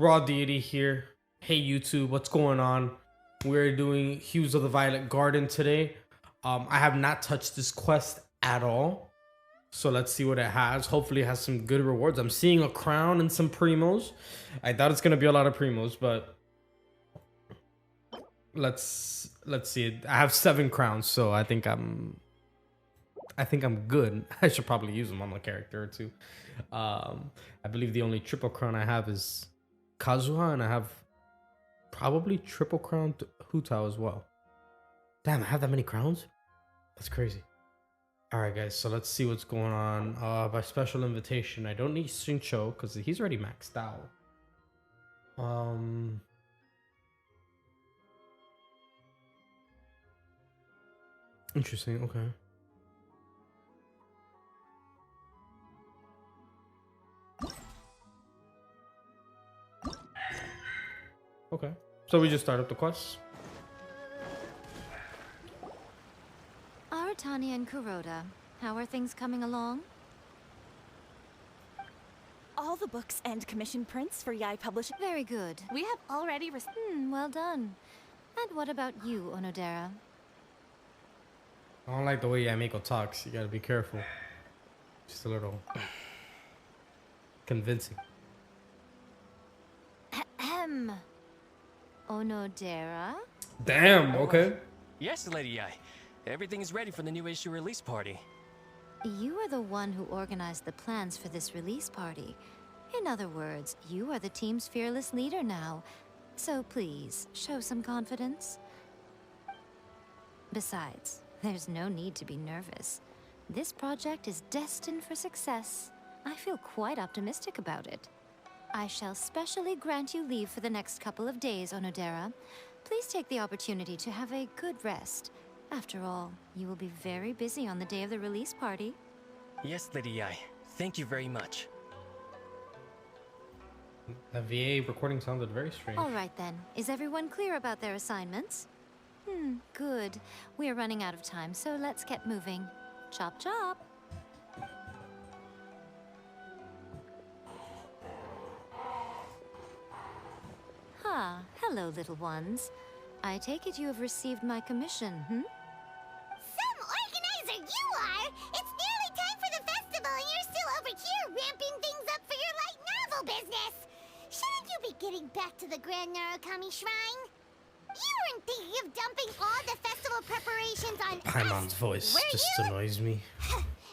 Raw Deity here. Hey YouTube, what's going on? We're doing Hues of the Violet Garden today. I have not touched this quest at all. So let's see what it has. Hopefully it has some good rewards. I'm seeing a crown and some primos. I thought it's gonna be a lot of primos, but let's see. I have 7 crowns, so I think I'm good. I should probably use them on my character or two. I believe the only triple crown I have is Kazuha, and I have probably triple crown Hutao as well. Damn, I have that many crowns? That's crazy. Alright guys, so let's see what's going on. By special invitation, I don't need Xingqiu because he's already maxed out. Interesting, okay. Okay, so we just start up the quests. Aratani and Kuroda, how are things coming along? All the books and commission prints for Yai Publishing. Very good. We have already Well done. And what about you, Onodera? I don't like the way Yameko talks. You gotta be careful. Just a little convincing. Ahem. Onodera? Damn, okay. Yes, Lady Yai. Everything is ready for the new issue release party. You are the one who organized the plans for this release party. In other words, you are the team's fearless leader now. So please, show some confidence. Besides, there's no need to be nervous. This project is destined for success. I feel quite optimistic about it. I shall specially grant you leave for the next couple of days, Onodera. Please take the opportunity to have a good rest. After all, you will be very busy on the day of the release party. Yes, Lady Yai. Thank you very much. The VA recording sounded very strange. All right then. Is everyone clear about their assignments? Good. We are running out of time, so let's get moving. Chop chop. Hello, little ones. I take it you have received my commission, Some organizer you are! It's nearly time for the festival and you're still over here ramping things up for your light novel business! Shouldn't you be getting back to the Grand Narukami Shrine? You weren't thinking of dumping all the festival preparations on Paimon's us, voice were just you? annoys me.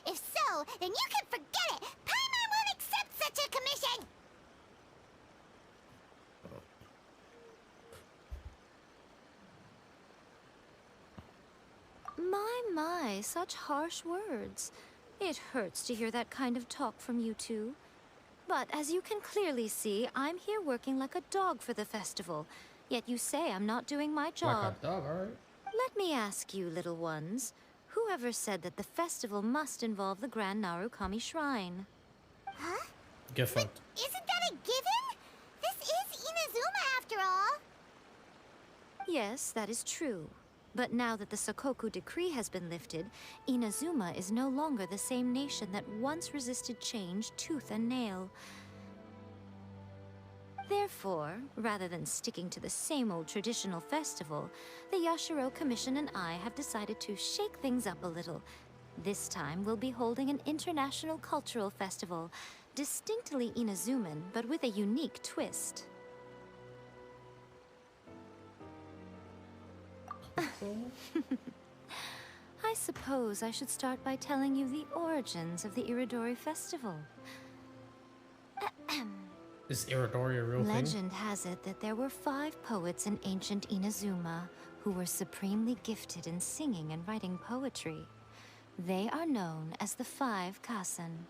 If so, then you can forget it! Paimon won't accept such a commission! My, such harsh words. It hurts to hear that kind of talk from you two. But as you can clearly see, I'm here working like a dog for the festival. Yet you say I'm not doing my job. Like a dog, alright. Let me ask you, little ones. Whoever said that the festival must involve the Grand Narukami Shrine? Huh? Get fucked. Isn't that a given? This is Inazuma after all. Yes, that is true. But now that the Sokoku decree has been lifted, Inazuma is no longer the same nation that once resisted change tooth and nail. Therefore, rather than sticking to the same old traditional festival, the Yashiro Commission and I have decided to shake things up a little. This time, we'll be holding an international cultural festival, distinctly Inazuman, but with a unique twist. I suppose I should start by telling you the origins of the Iridori Festival. Is Iridori a real thing? Legend has it that there were 5 poets in ancient Inazuma who were supremely gifted in singing and writing poetry. They are known as the 5 Kasen.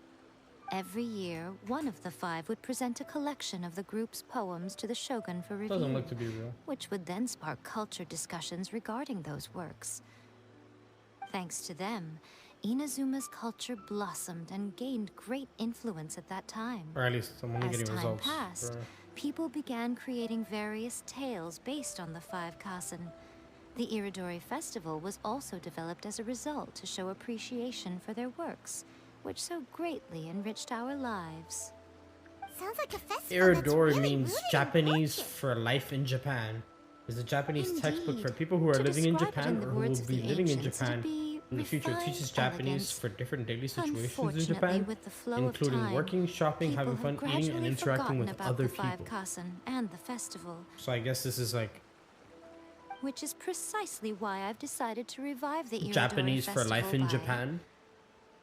Every year, one of the 5 would present a collection of the group's poems to the shogun for review. Doesn't look to be real. Which would then spark culture discussions regarding those works. Thanks to them, Inazuma's culture blossomed and gained great influence at that time. Or at least I'm only As getting time results. passed, for- people began creating various tales based on the 5 Kasen. The Iridori Festival was also developed as a result to show appreciation for their works, which so greatly enriched our lives. Sounds like a festival that's Iridori really means rooted in Japanese poetry. for life in Japan. It's a Japanese textbook for Indeed. people who are To living in describe it Japan in the or who words will of be the living in ancients, it'd Japan be in the future. It refined teaches Japanese elegance. for different daily situations in Unfortunately, Japan, with the flow of including time, working, shopping, people having have fun, eating, and gradually interacting forgotten with about other the five people. kasen and the festival, So I guess this is like which is precisely why I've decided to revive the Iridori Japanese for Festival life in by Japan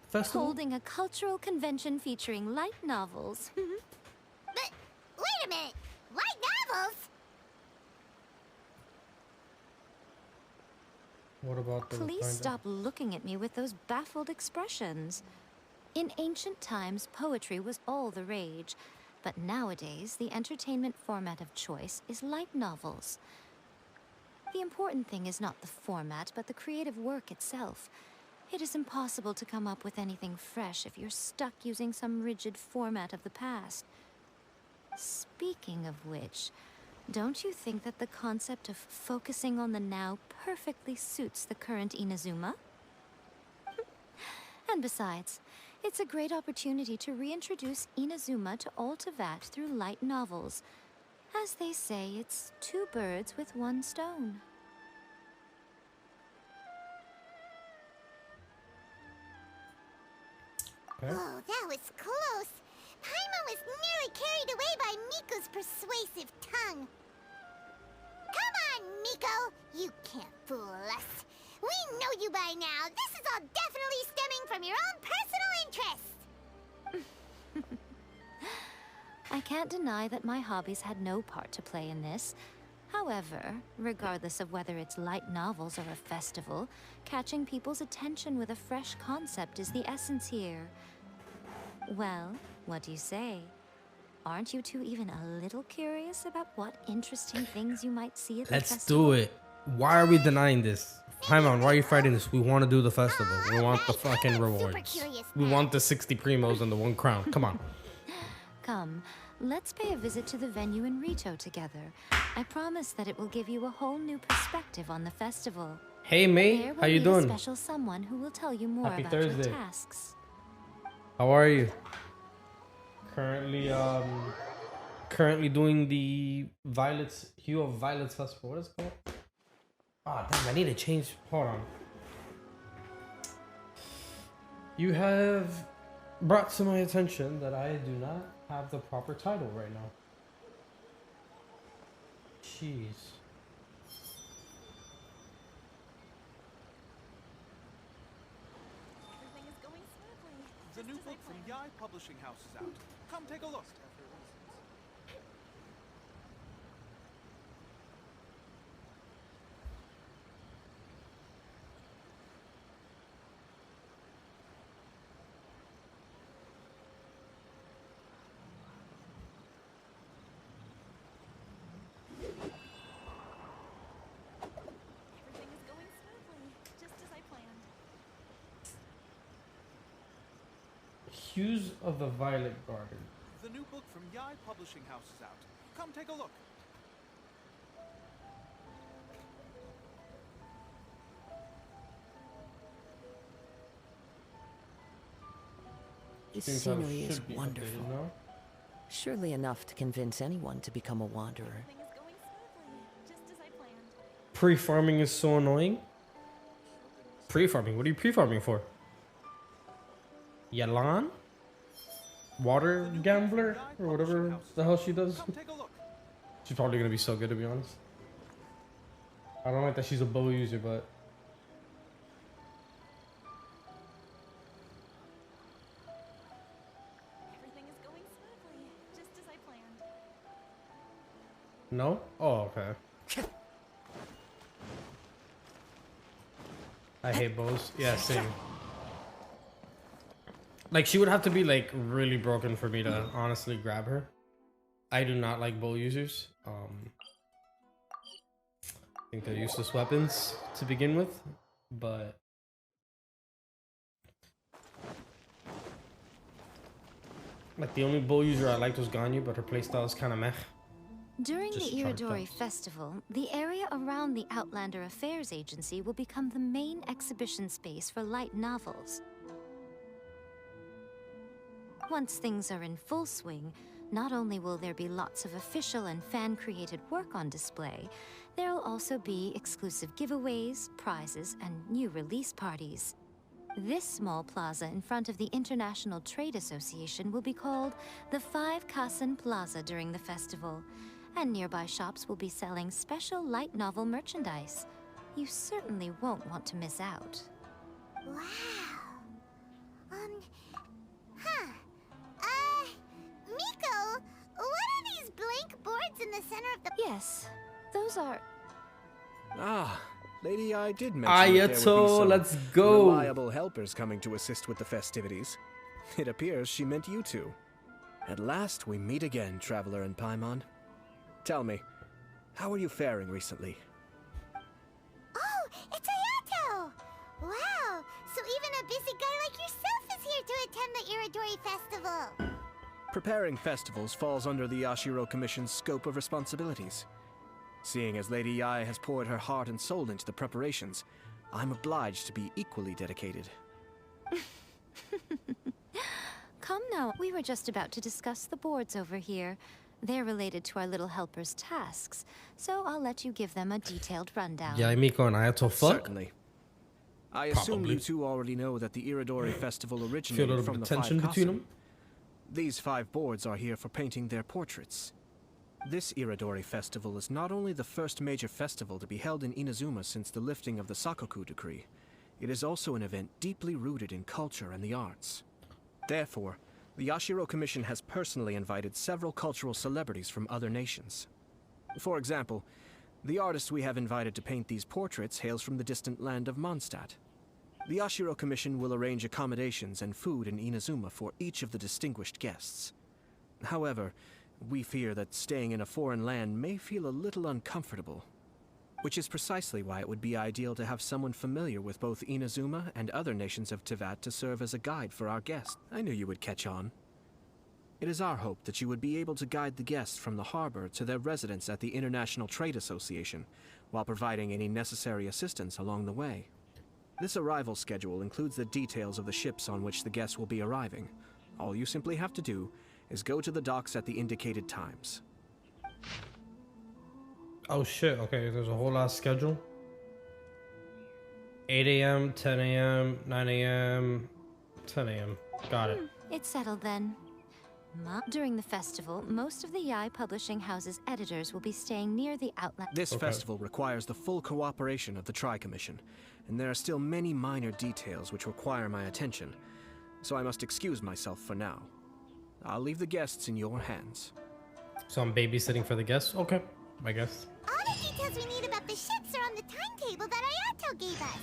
festival. holding a cultural convention featuring light novels. But wait a minute. Light novels? What about the Please find stop looking at me with those baffled expressions. In ancient times, poetry was all the rage, but nowadays, the entertainment format of choice is light novels. The important thing is not the format, but the creative work itself. It is impossible to come up with anything fresh if you're stuck using some rigid format of the past. Speaking of which, don't you think that the concept of focusing on the now perfectly suits the current Inazuma? And besides, it's a great opportunity to reintroduce Inazuma to Ultivat through light novels. As they say, it's two birds with one stone. Okay. Oh, that was close. Paimon was nearly carried away by Miko's persuasive tongue. Come on, Miko. You can't fool us. We know you by now. This is all definitely stemming from your own personal interest. I can't deny that my hobbies had no part to play in this. However, regardless of whether it's light novels or a festival, catching people's attention with a fresh concept is the essence here. Well, what do you say? Aren't you two even a little curious about what interesting things you might see at the Let's festival? do it. Why are we denying this? Paimon, why are you fighting this? We want to do the festival. We want the Alright, fucking I'm super rewards. curious We now. want the 60 primos and the 1 crown. Come on. Come, let's pay a visit to the venue in Rito together. I promise that it will give you a whole new perspective on the festival. Hey, mate. There will How you be a doing? special someone who will tell you more Happy about your Thursday. tasks. How are you? Currently doing the Hue of Violets festival. What is it called? Ah, damn, I need to change. Hold on. You have brought to my attention that I do not have the proper title right now. Jeez. Everything is going smoothly. The just new as I book from planned. Yai Publishing House is out. Come take a look. Everything is going smoothly, just as I planned. Hues of the Violet Garden. The new book from Yai Publishing House is out. Come take a look. This Seems how it scenery is should be updated, wonderful. no? Surely enough to convince anyone to become a wanderer. Everything is going smoothly, just as I planned. Pre-farming is so annoying. Pre-farming? What are you pre-farming for? Yalan? Water gambler? Or whatever the hell she does? Come take a look. She's probably gonna be so good, to be honest. I don't like that she's a bow user, but... Everything is going smoothly, just as I planned. No? Oh, okay. I hate bows. Yeah, same. Like, she would have to be, like, really broken for me to honestly grab her. I do not like bow users. I think they're useless weapons to begin with, but... Like, the only bow user I liked was Ganyu, but her playstyle is kind of meh. During Just the charged Iridori up. Festival, the area around the Outlander Affairs Agency will become the main exhibition space for light novels. Once things are in full swing, Not only will there be lots of official and fan-created work on display, there'll also be exclusive giveaways, prizes, and new release parties. This small plaza in front of the International Trade Association will be called the Five Kassen Plaza during the festival, and nearby shops will be selling special light novel merchandise. You certainly won't want to miss out. Wow. Huh. Miko, what are these blank boards in the center of the... Yes, those are... Ah, Lady, I did mention that there would be Ayato, some let's go. reliable helpers coming to assist with the festivities. It appears she meant you two. At last we meet again, Traveler and Paimon. Tell me, how are you faring recently? Oh, it's Ayato! Wow, so even a busy guy like yourself is here to attend the Iridori Festival. Preparing festivals falls under the Yashiro Commission's scope of responsibilities. Seeing as Lady Yae has poured her heart and soul into the preparations, I'm obliged to be equally dedicated. Come now, we were just about to discuss the boards over here. They're related to our little helper's tasks, so I'll let you give them a detailed rundown. Yeah, Miko and Ayato fuck. Certainly. I assume Probably. you two already know that the Iridori Festival Feel a originated little from bit the of tension Five between Kassen. them. These 5 boards are here for painting their portraits. This Iridori Festival is not only the first major festival to be held in Inazuma since the lifting of the Sakoku Decree, it is also an event deeply rooted in culture and the arts. Therefore, the Yashiro Commission has personally invited several cultural celebrities from other nations. For example, the artist we have invited to paint these portraits hails from the distant land of Mondstadt. The Yashiro Commission will arrange accommodations and food in Inazuma for each of the distinguished guests. However, we fear that staying in a foreign land may feel a little uncomfortable, which is precisely why it would be ideal to have someone familiar with both Inazuma and other nations of Teyvat to serve as a guide for our guests. I knew you would catch on. It is our hope that you would be able to guide the guests from the harbor to their residence at the International Trade Association, while providing any necessary assistance along the way. This arrival schedule includes the details of the ships on which the guests will be arriving. All you simply have to do is go to the docks at the indicated times. Oh shit, okay, there's a whole lot of schedule. 8 a.m., 10 a.m., 9 a.m., 10 a.m. Got it. It's settled then. During the festival, most of the Yae Publishing House's editors will be staying near the outlet. This Okay. festival requires the full cooperation of the Tri-Commission, and there are still many minor details which require my attention, so I must excuse myself for now. I'll leave the guests in your hands. So I'm babysitting for the guests? Okay, I guess. All the details we need about the ships are on the timetable that Ayato gave us.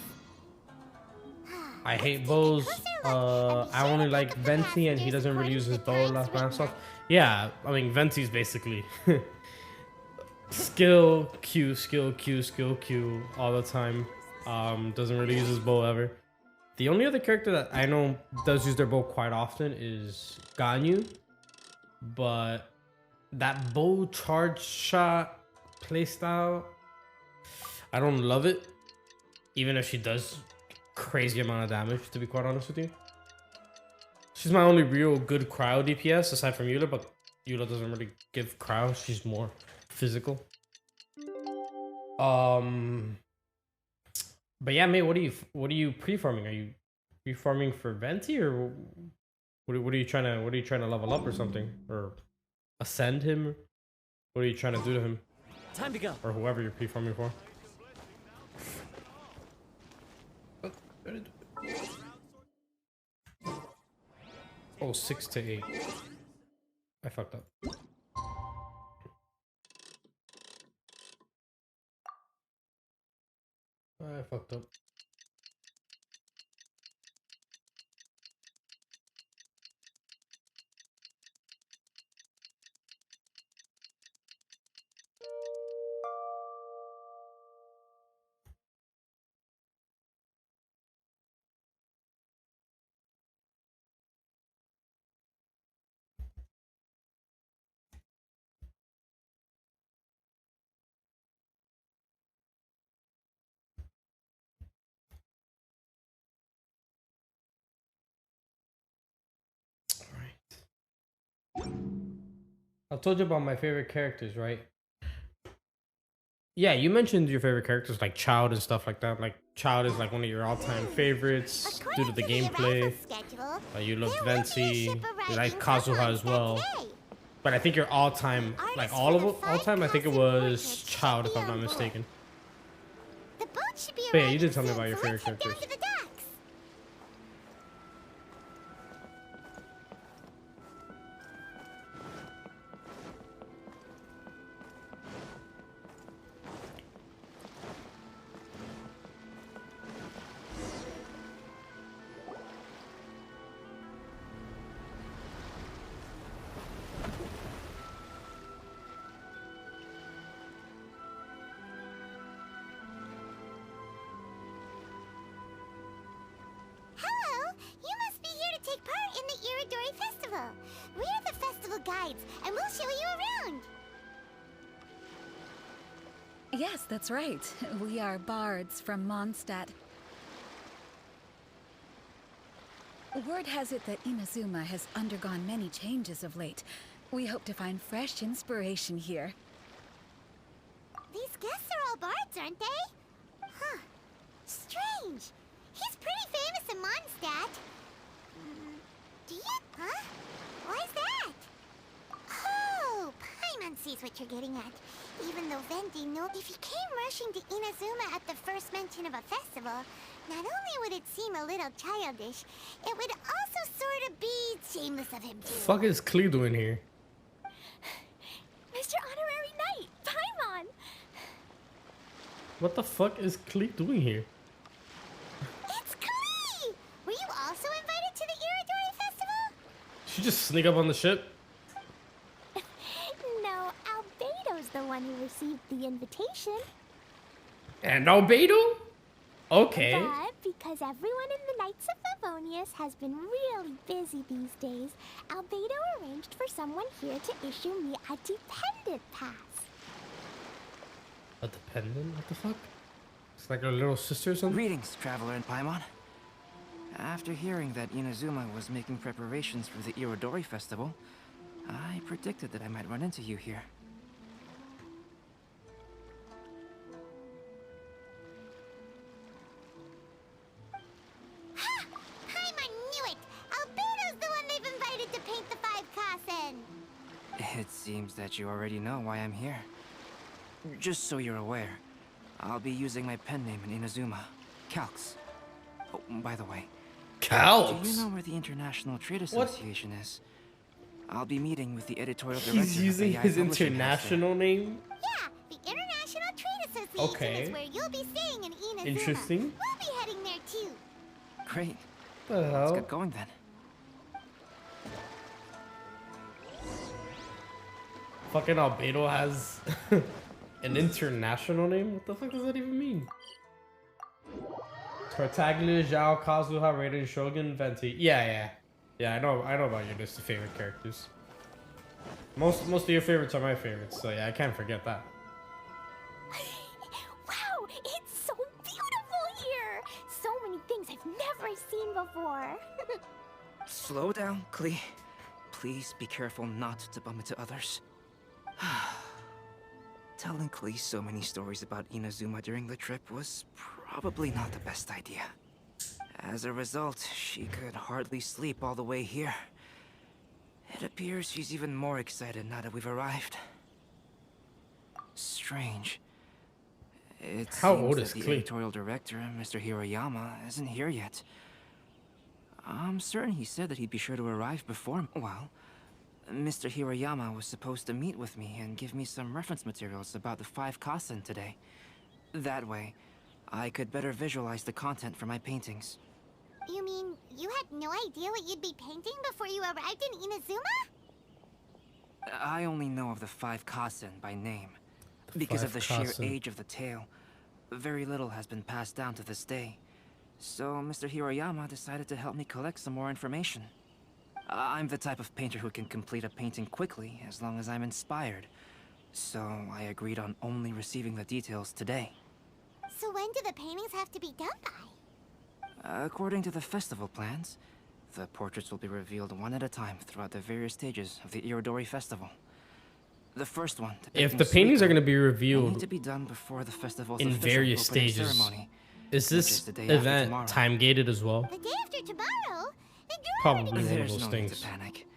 I hate bows. I only like Venti, and he doesn't really use his bow last man stuff. Yeah, I mean Venti's basically skill Q, skill Q, skill Q all the time. Doesn't really use his bow ever. The only other character that I know does use their bow quite often is Ganyu, but that bow charge shot playstyle, I don't love it. Even if she does crazy amount of damage, to be quite honest with you. She's my only real good cryo DPS aside from Eula, but Eula doesn't really give cryo. She's more physical. But yeah, mate, what are you pre-farming? Are you pre-farming for Venti, or what are you trying to level up or something, or ascend him? What are you trying to do to him, Time to go. or whoever you're pre-farming for? Oh, 6 to 8. I fucked up. I fucked up. I told you about my favorite characters, right? Yeah, you mentioned your favorite characters like Child and stuff like that. Like Child is like one of your all-time favorites due to According the to the gameplay. arrival schedule, You loved there will be a Venti. ship You like arriving from Kazuha as well. Mondstadt today. But I think your all-time, like Artists all for of the all time, I think it five was portraits Child, should if be I'm not on board. mistaken. The boat should be But yeah, you arriving did tell me soon, about your so favorite let's head down characters. to the docks. Hello! You must be here to take part in the Iridori Festival. We're the festival guides, and we'll show you around. Yes, that's right. We are bards from Mondstadt. Word has it that Inazuma has undergone many changes of late. We hope to find fresh inspiration here. These guests are all bards, aren't they? Huh. Strange. He's pretty famous in Mondstadt. Do you? Huh? Why's that? Oh, Paimon sees what you're getting at. Even though Venti knows if he came rushing to Inazuma at the first mention of a festival, not only would it seem a little childish, it would also sort of be shameless of him too. Fuck is Klee doing here? Mr. Honorary Knight, Paimon! What the fuck is Klee doing here? It's Klee! Were you also invited to the Iridori Festival? She just sneak up on the ship? No, Albedo's the one who received the invitation. And Albedo? Okay. But because everyone in the Knights of Favonius has been really busy these days, Albedo arranged for someone here to issue me a dependent pass. A dependent? What the fuck? It's like her little sister or something? Greetings, traveler in Paimon. After hearing that Inazuma was making preparations for the Irodori Festival, I predicted that I might run into you here. Ha! Paimon knew it! Albedo's the one they've invited to paint the 5 Kasen! It seems that you already know why I'm here. Just so you're aware, I'll be using my pen name in Inazuma, Calx. Oh, by the way, do you Calx? know where the International Trade What? Association is? I'll be meeting with the editorial director. He's of the using AI his publishing house there. international name? Yeah, the International Trade Association Okay. is where you'll be staying in Inazuma. Interesting. We'll be heading there too. Great. The Let's hell? get going then. Fucking Albedo has an international name? What the fuck does that even mean? Tartaglia, Zhao, Kazuha, Raiden, Shogun, Venti. Yeah, I know about your list of favorite characters. Most of your favorites are my favorites, so yeah, I can't forget that. Wow, it's so beautiful here! So many things I've never seen before. Slow down, Klee. Please be careful not to bump into others. Telling Klee so many stories about Inazuma during the trip was probably not the best idea. As a result, she could hardly sleep all the way here. It appears she's even more excited now that we've arrived. Strange. It How seems old that is the Klee? editorial director, Mr. Hiroyama, isn't here yet. I'm certain he said that he'd be sure to arrive before. Well, Mr. Hiroyama was supposed to meet with me and give me some reference materials about the 5 Kasen today. That way, I could better visualize the content for my paintings. You mean you had no idea what you'd be painting before you arrived in Inazuma? I only know of the 5 Kasen by name. Because of the sheer age of the tale, very little has been passed down to this day. So Mr. Hiroyama decided to help me collect some more information. I'm the type of painter who can complete a painting quickly as long as I'm inspired. So I agreed on only receiving the details today. So when do the paintings have to be done by? According to the festival plans, the portraits will be revealed one at a time throughout the various stages of the Irodori Festival. The first one. If the paintings are going to be need revealed to be done before the festival's in official various opening stages, ceremony, is which this is the day after event tomorrow. time gated as well? The day after tomorrow? Then you're Probably one of There's those no need things to panic.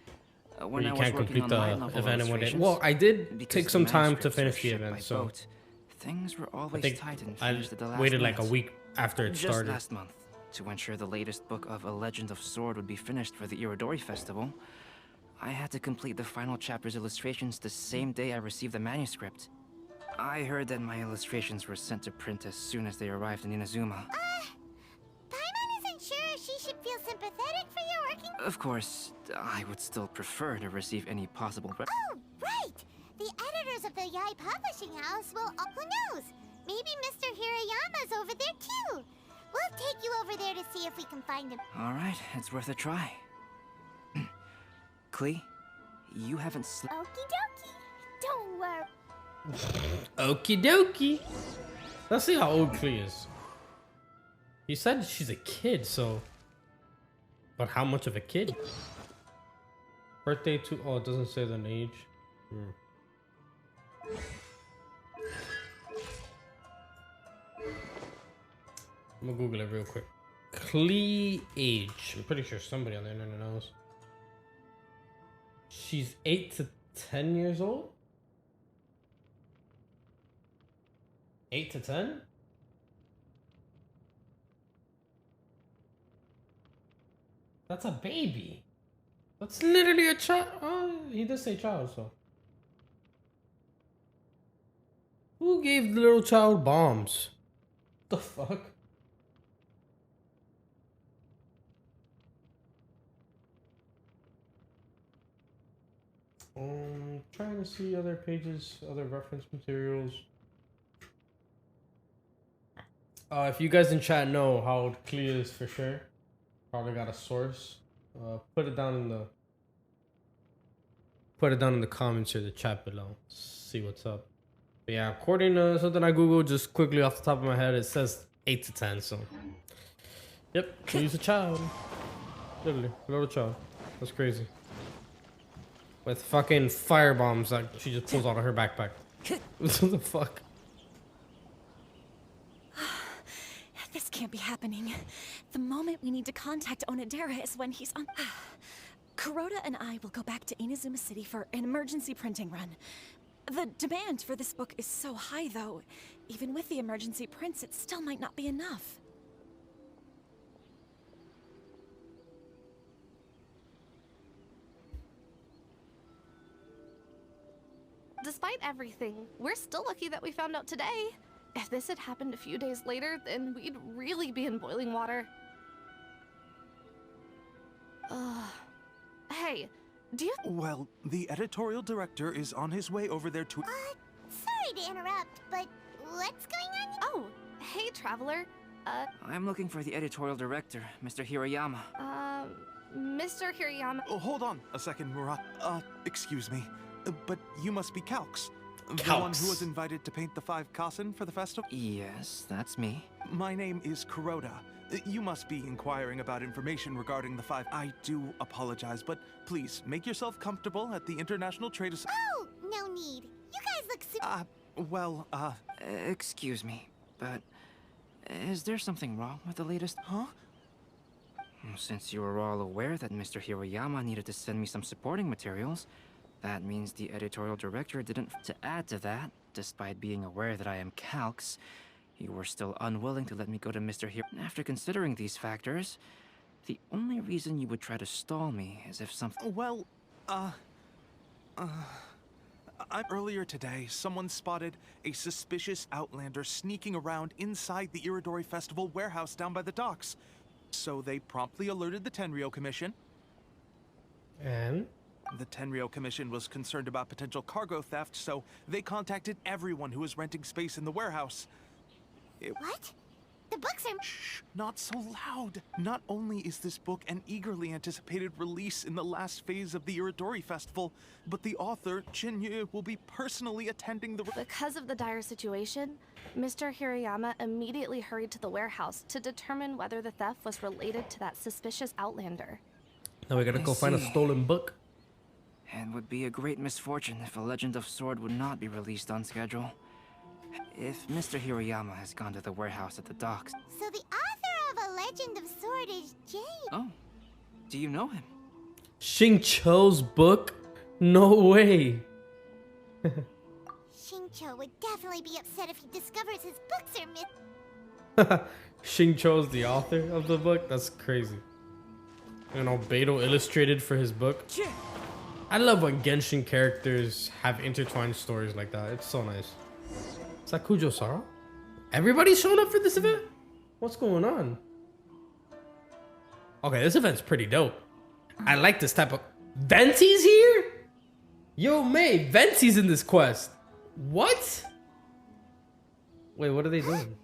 where When you I was can't working complete on the my novel event in one day. illustrations, Well, I did because take the some time to manuscripts were finish the shipped event, by so boat, things were I always think tight and I finished at the last waited like a minute. week after it Just started. last month, to ensure the latest book of A Legend of Sword would be finished for the Irodori Festival, I had to complete the final chapter's illustrations the same day I received the manuscript. I heard that my illustrations were sent to print as soon as they arrived in Inazuma. Paimon isn't sure if she should feel sympathetic for your working. Of course, I would still prefer to receive any possible Oh, right! The editors of the Yai Publishing House will. Who knows? Maybe Mr. Hirayama's over there too. We'll take you over there to see if we can find him. Alright, it's worth a try. Klee, you haven't slept. Okie dokie. Don't worry. Okie dokie. Let's see how old Klee is. He said she's a kid, so. But how much of a kid? Birthday to. Oh, it doesn't say the age. I'm gonna Google it real quick. Klee age. I'm pretty sure somebody on the internet knows. She's 8 to 10 years old? 8 to 10? That's a baby. That's literally a child. Oh, he did say child, so. Who gave the little child bombs? The fuck? Trying to see other pages, other reference materials. If you guys in chat know how old Klee is for sure, probably got a source. Put it down in the comments or the chat below. See what's up. But yeah, according to something I googled just quickly off the top of my head, it says 8 to 10. So, yep, Klee's a child. Literally, a little child. That's crazy. With fucking fire bombs that she just pulls out of her backpack. What the fuck? This can't be happening. The moment we need to contact Onodera is when he's on. Kuroda and I will go back to Inazuma City for an emergency printing run. The demand for this book is so high, though. Even with the emergency prints, it still might not be enough. Despite everything, we're still lucky that we found out today. If this had happened a few days later, then we'd really be in boiling water. Hey, do you... Well, the editorial director is on his way over there to... Sorry to interrupt, but what's going on? Oh, hey, Traveler. I'm looking for the editorial director, Mr. Hirayama. Mr. Hirayama... Oh, hold on a second, Murat. Excuse me. But you must be Calx. The one who was invited to paint the 5 Kasen for the festival? Yes, that's me. My name is Kuroda. You must be inquiring about information regarding the 5. I do apologize, but please make yourself comfortable at the International Trade Oh, no need. You guys look super... Excuse me, but is there something wrong with the latest? Huh? Since you were all aware that Mr. Hirayama needed to send me some supporting materials, that means the editorial director didn't. To add to that, despite being aware that I am Calx, you were still unwilling to let me go to Mr. Hir. After considering these factors, the only reason you would try to stall me is if something. Well, earlier today, someone spotted a suspicious outlander sneaking around inside the Irodori Festival warehouse down by the docks. So they promptly alerted the Tenryou Commission. And? The Tenryou Commission was concerned about potential cargo theft, so they contacted everyone who was renting space in the warehouse. What? The books are... Shh, not so loud. Not only is this book an eagerly anticipated release in the last phase of the Irodori Festival, but the author, Jinyu, will be personally attending the... Because of the dire situation, Mr. Hirayama immediately hurried to the warehouse to determine whether the theft was related to that suspicious outlander. Now we gotta go find a stolen book. and would be a great misfortune if A Legend of Sword would not be released on schedule. If Mr. Hiroyama has gone to the warehouse at the docks... So the author of A Legend of Sword is Jane. Oh, do you know him? Xingqiu's book? No way. Xingqiu would definitely be upset if he discovers his books are myth. Xingqiu's the author of the book? That's crazy. You know, Beidou illustrated for his book. I love when Genshin characters have intertwined stories like that. It's so nice. Is that Kujo Sara? Everybody's showing up for this event? What's going on? Okay, this event's pretty dope. I like this type of... Venti's here? Yo, May, Venti's in this quest. What? Wait, what are they doing?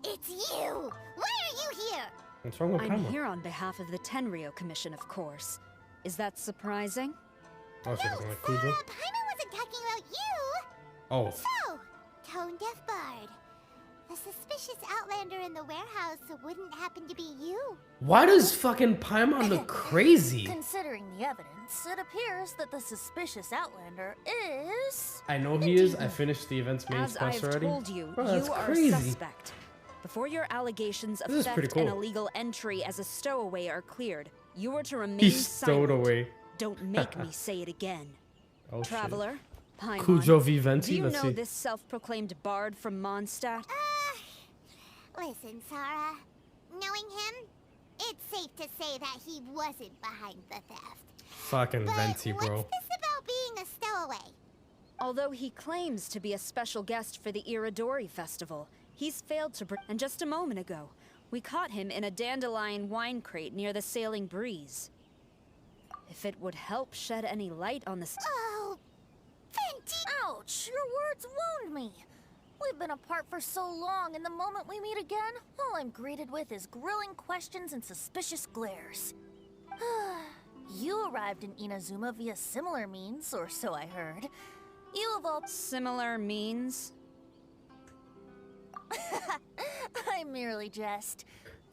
It's you! Why are you here? What's wrong with I'm Paimon? here on behalf of the Tenryou Commission, of course. Is that surprising? Oh, she doesn't like Kujo? Paimon wasn't talking about you! Oh. So, Tone Deaf Bard. The suspicious outlander in the warehouse wouldn't happen to be you. Why does fucking Paimon look crazy? Considering the evidence, it appears that the suspicious outlander is... I know he is. I finished the event's main As quest I've already. told you, Bro, that's you are crazy. a suspect. Before your allegations of This is pretty theft and cool. illegal entry as a stowaway are cleared, you are to remain He's silent. stowed away. Don't make me say it again. Oh, Traveler, Paimon, Kujo v Venti, do you let's know see. this self-proclaimed bard from Mondstadt? Listen, Sarah. Knowing him, it's safe to say that he wasn't behind the theft. Fucking But Venti, bro. what's this about being a stowaway? Although he claims to be a special guest for the Iridori Festival, he's failed to and just a moment ago, we caught him in a dandelion wine crate near the Sailing Breeze. If it would help shed any light on this... Oh, Venti! Ouch! Your words wound me. We've been apart for so long, and the moment we meet again, all I'm greeted with is grilling questions and suspicious glares. You arrived in Inazuma via similar means, or so I heard. You of all... Similar means? I merely jest.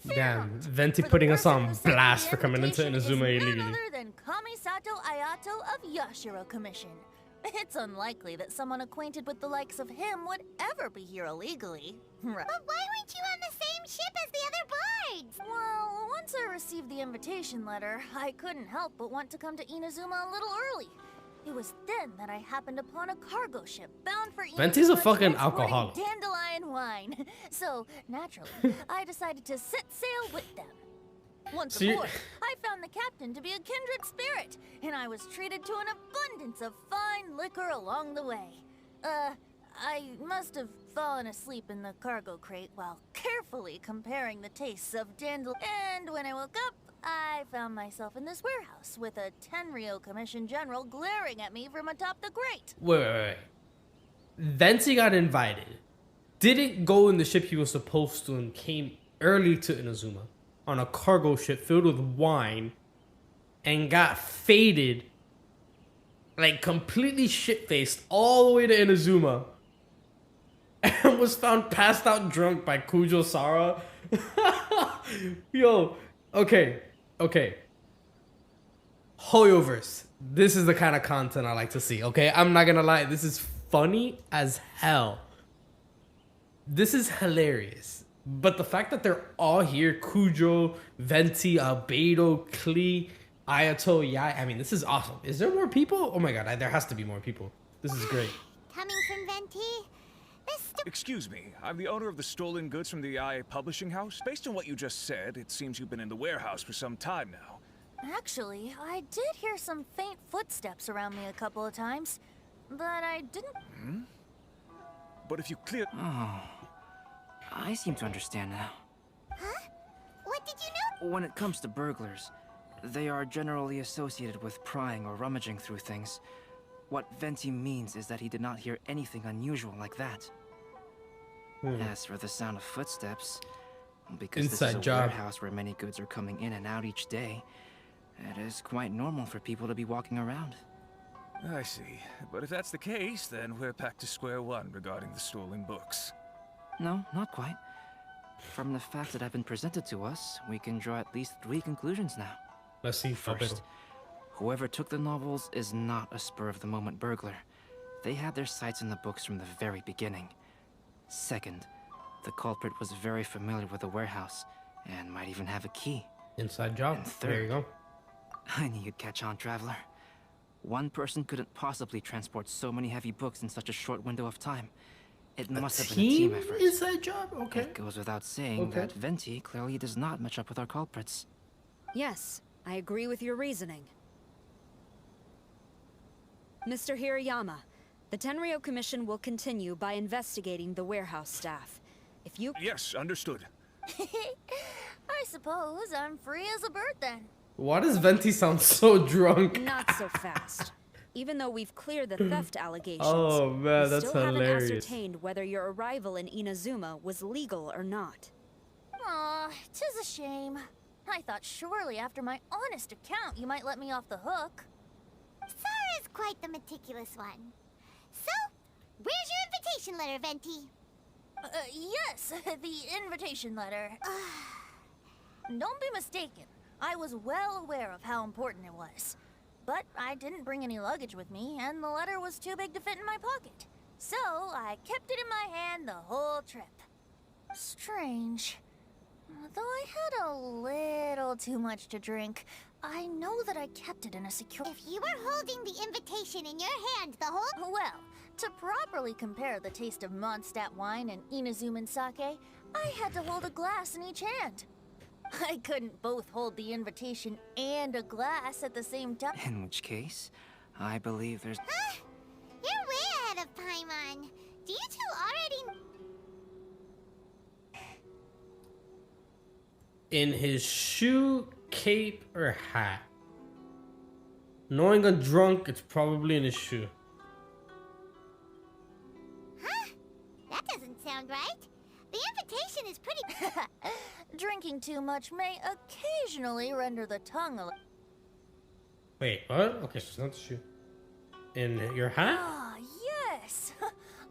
Damn, Venti putting us on blast for coming into Inazuma illegally. None other than Kamisato Ayato of Yashiro Commission. It's unlikely that someone acquainted with the likes of him would ever be here illegally. Right. But why weren't you on the same ship as the other bards? Well, once I received the invitation letter, I couldn't help but want to come to Inazuma a little early. It was then that I happened upon a cargo ship bound for Inazuma. Venti's a fucking transporting alcoholic. dandelion wine. So, naturally, I decided to set sail with them. Once So aboard, I found the captain to be a kindred spirit, and I was treated to an abundance of fine liquor along the way. I must have fallen asleep in the cargo crate while carefully comparing the tastes of dandelion. And when I woke up, I found myself in this warehouse with a Tenryou Commission general glaring at me from atop the grate. Wait. Venti got invited. Didn't go in the ship he was supposed to and came early to Inazuma on a cargo ship filled with wine and got faded, like completely shit-faced all the way to Inazuma and was found passed out drunk by Kujo Sara. Yo, okay. Hoyoverse. This is the kind of content I like to see, okay? I'm not gonna lie, this is funny as hell. This is hilarious. But the fact that they're all here, Kujo, Venti, Albedo, Klee, Ayato, Yai, I mean, this is awesome. Is there more people? Oh my god, there has to be more people. This is great. Coming from Venti, Excuse me, I'm the owner of the stolen goods from the IA Publishing House. Based on what you just said, it seems you've been in the warehouse for some time now. Actually, I did hear some faint footsteps around me a couple of times, but I didn't... Hmm? But if you clear... Oh, I seem to understand now. Huh? What did you know? When it comes to burglars, they are generally associated with prying or rummaging through things. What Venti means is that he did not hear anything unusual like that. As for the sound of footsteps, because this is a warehouse where many goods are coming in and out each day, it is quite normal for people to be walking around. I see. But if that's the case, then we're back to square one regarding the stolen books. No, not quite. From the facts that have been presented to us, we can draw at least 3 conclusions now. Let's see. First, Whoever took the novels is not a spur-of-the-moment burglar. They had their sights on the books from the very beginning. Second, the culprit was very familiar with the warehouse, and might even have a key. Inside job. And third, There you go. I knew you'd catch on, Traveler. One person couldn't possibly transport so many heavy books in such a short window of time. It must have been a team effort. Inside job? Okay. It goes without saying that Venti clearly does not match up with our culprits. Yes, I agree with your reasoning. Mr. Hirayama, the Tenryo Commission will continue by investigating the warehouse staff. If you... Yes, understood. I suppose I'm free as a bird then. Why does Venti sound so drunk? Not so fast. Even though we've cleared the theft allegations, Oh man, we that's still hilarious. haven't ascertained whether your arrival in Inazuma was legal or not. Aw, 'tis a shame. I thought surely after my honest account you might let me off the hook. Sara's quite the meticulous one. So, where's your invitation letter, Venti? Yes, the invitation letter. Don't be mistaken. I was well aware of how important it was. But I didn't bring any luggage with me, and the letter was too big to fit in my pocket. So I kept it in my hand the whole trip. Strange. Though I had a little too much to drink, I know that I kept it in a secure... If you were holding the invitation in your hand the whole... Well, to properly compare the taste of Mondstadt wine and Inazuman sake, I had to hold a glass in each hand. I couldn't both hold the invitation and a glass at the same time. In which case, I believe there's... Huh? You're way ahead of Paimon. Do you two already... In his shoe, cape, or hat? Knowing a drunk, it's probably in his shoe. Huh? That doesn't sound right. The invitation is pretty... Drinking too much may occasionally render the tongue a... Wait, what? Okay, so it's not the shoe. In your hat? Ah, yes!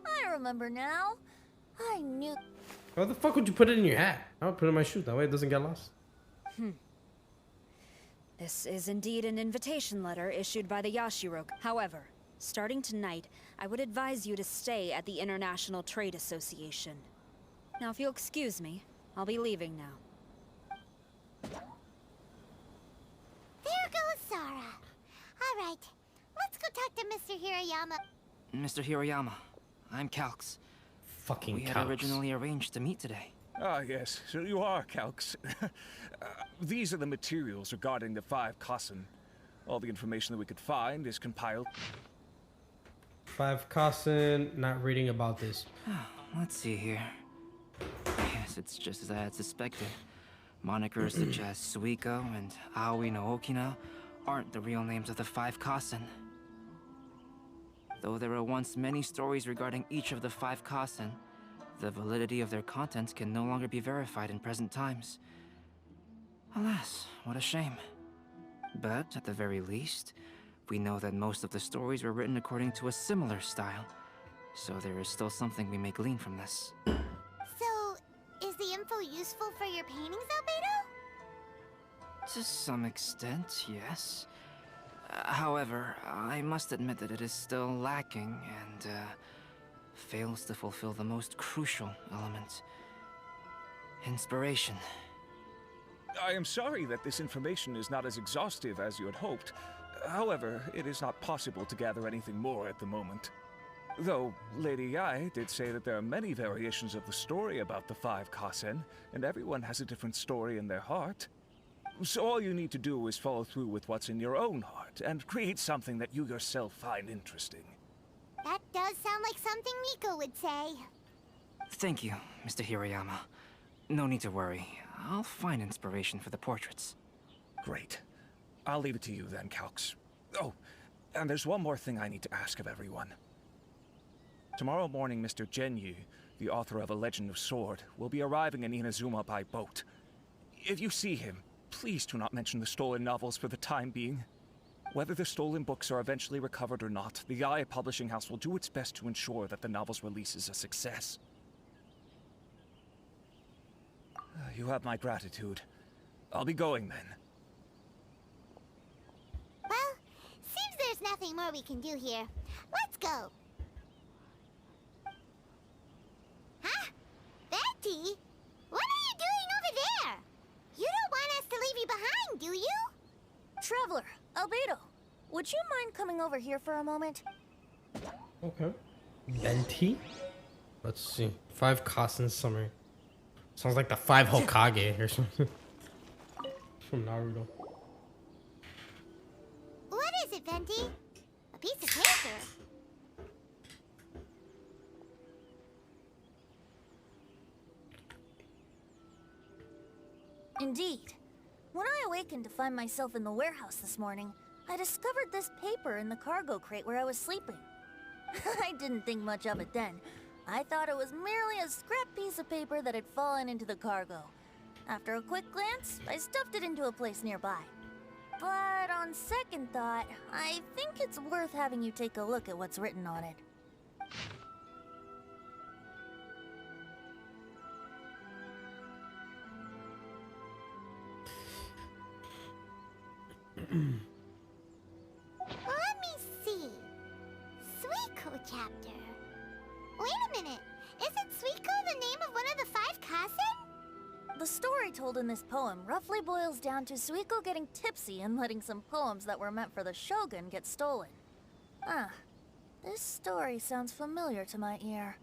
I remember now. I knew... Why the fuck would you put it in your hat? I would put it in my shoe. That way it doesn't get lost. This is indeed an invitation letter issued by the Yashiro. However, starting tonight, I would advise you to stay at the International Trade Association. Now, if you'll excuse me, I'll be leaving now. There goes Sara. All right, let's go talk to Mr. Hirayama. Mr. Hirayama, I'm Calx. Fucking We had Calx. originally arranged to meet today. Ah, yes, so you are, Calx. These are the materials regarding the 5 Kassen. All the information that we could find is compiled. 5 Kassen, not reading about this. Let's see here. Yes, it's just as I had suspected. Monikers such as Suiko and Aoi no Okina aren't the real names of the 5 Kassen. Though there were once many stories regarding each of the 5 Kassen, the validity of their contents can no longer be verified in present times. Alas, what a shame. But at the very least, we know that most of the stories were written according to a similar style, so there is still something we may glean from this. So, is the info useful for your paintings, Albedo? To some extent, yes. However, I must admit that it is still lacking and fails to fulfill the most crucial element. Inspiration. I am sorry that this information is not as exhaustive as you had hoped. However, it is not possible to gather anything more at the moment. Though, Lady Yae did say that there are many variations of the story about the 5 Kassen, and everyone has a different story in their heart. So all you need to do is follow through with what's in your own heart, and create something that you yourself find interesting. That does sound like something Miko would say. Thank you, Mr. Hirayama. No need to worry. I'll find inspiration for the portraits. Great. I'll leave it to you then, Calx. Oh, and there's one more thing I need to ask of everyone. Tomorrow morning, Mr. Genyu, the author of A Legend of Sword, will be arriving in Inazuma by boat. If you see him, please do not mention the stolen novels for the time being. Whether the stolen books are eventually recovered or not, the Yae Publishing House will do its best to ensure that the novel's release is a success. You have my gratitude. I'll be going then. Well, nothing more we can do here. Let's go. Huh? Betty? What are you doing over there? You don't want us to leave you behind, do you? Traveler, Albedo, would you mind coming over here for a moment? Okay. Venti? Let's see. 5 Kasen summary. Sounds like the 5 Hokage or something. From Naruto. What is it, Venti? A piece of paper. Indeed. When I awakened to find myself in the warehouse this morning, I discovered this paper in the cargo crate where I was sleeping. I didn't think much of it then. I thought it was merely a scrap piece of paper that had fallen into the cargo. After a quick glance, I stuffed it into a place nearby. But on second thought, I think it's worth having you take a look at what's written on it. Let me see. Suiko chapter. Wait a minute. Isn't Suiko the name of one of the 5 Kasen? The story told in this poem roughly boils down to Suiko getting tipsy and letting some poems that were meant for the shogun get stolen. Ah, this story sounds familiar to my ear.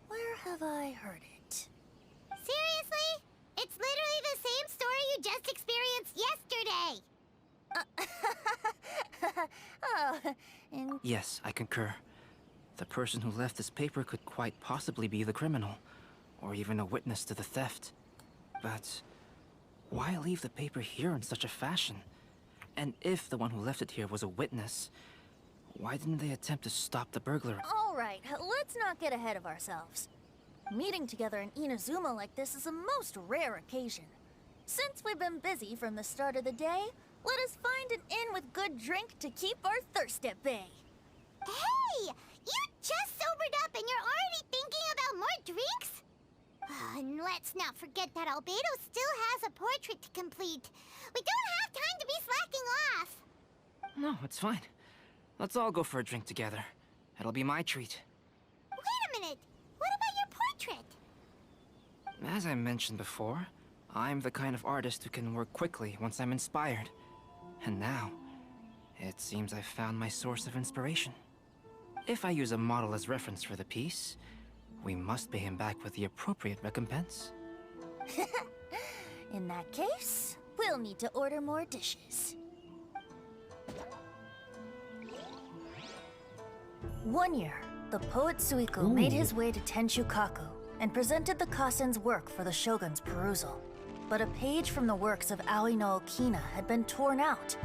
Where have I heard it? Seriously? It's literally the same story you just experienced yesterday. Oh, Yes, I concur. The person who left this paper could quite possibly be the criminal, or even a witness to the theft. But why leave the paper here in such a fashion? And if the one who left it here was a witness, why didn't they attempt to stop the burglar? all right, let's not get ahead of ourselves. Meeting together in Inazuma like this is a most rare occasion. Since we've been busy from the start of the day, let us find an inn with good drink to keep our thirst at bay. Hey! You just sobered up and you're already thinking about more drinks? And let's not forget that Albedo still has a portrait to complete. We don't have time to be slacking off. No, it's fine. Let's all go for a drink together. It'll be my treat. Wait a minute. What about your portrait? As I mentioned before, I'm the kind of artist who can work quickly once I'm inspired. And now, it seems I've found my source of inspiration. If I use a model as reference for the piece, we must pay him back with the appropriate recompense. In that case, we'll need to order more dishes. One year, the poet Suiko made his way to Tenshukaku and presented the Kasen's work for the shogun's perusal. But a page from the works of Aoi no Okina had been torn out,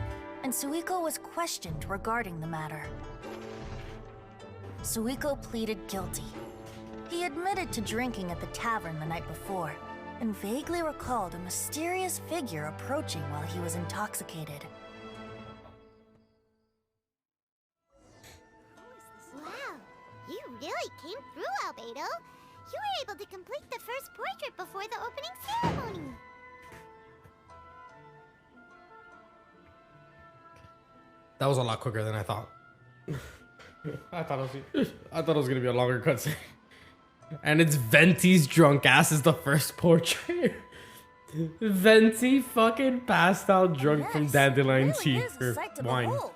and Suiko was questioned regarding the matter. Suiko pleaded guilty. He admitted to drinking at the tavern the night before, and vaguely recalled a mysterious figure approaching while he was intoxicated. Wow, you really came through, Albedo. You were able to complete the first portrait before the opening ceremony. That was a lot quicker than I thought. I thought it was gonna be a longer cutscene. And it's Venti's drunk ass is the first portrait. Venti fucking passed out drunk from dandelion tea or wine. Not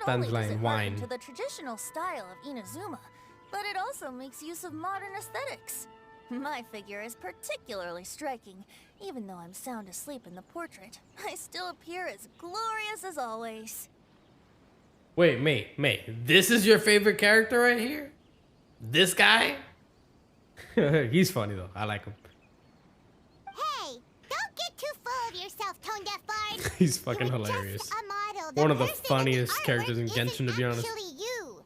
only does it harken to the traditional style of Inazuma, but it also makes use of modern aesthetics. My figure is particularly striking. Even though I'm sound asleep in the portrait, I still appear as glorious as always. Wait, May, this is your favorite character right here? This guy? He's funny though. I like him. Hey, don't get too full of yourself, tone deaf bard. He's fucking hilarious. One of the funniest characters in Genshin, to be honest. You.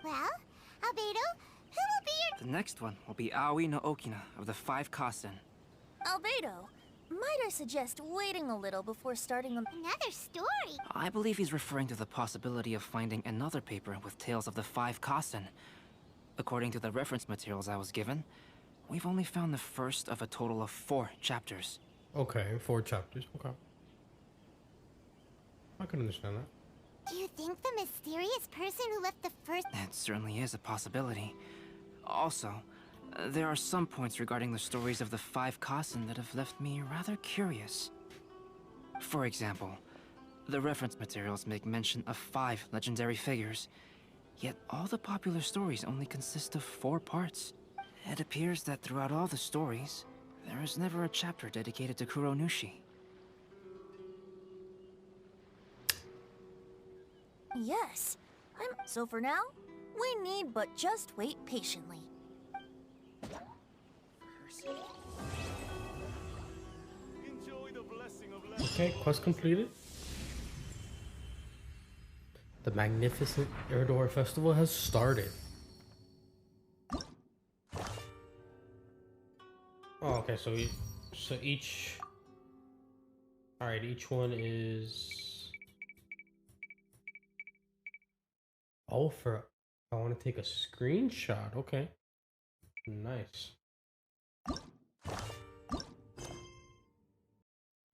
Well, Albedo, who will be your... The next one will be Aoi no Okina of the 5 Kasen. Albedo, might I suggest waiting a little before starting another story? I believe he's referring to the possibility of finding another paper with tales of the 5 Kasen. According to the reference materials I was given, we've only found the first of a total of 4 chapters. Okay, 4 chapters. Okay. I can understand that. Do you think the mysterious person who left the first... It certainly is a possibility. Also, there are some points regarding the stories of the 5 Kasen that have left me rather curious. For example, the reference materials make mention of 5 legendary figures, yet all the popular stories only consist of 4 parts. It appears that throughout all the stories, there is never a chapter dedicated to Kuronushi. Yes. So for now, we need but just wait patiently. Okay, quest completed. The magnificent Iridori Festival has started. Oh, okay, so each... Alright, each one is... Oh, I want to take a screenshot. Okay. Nice.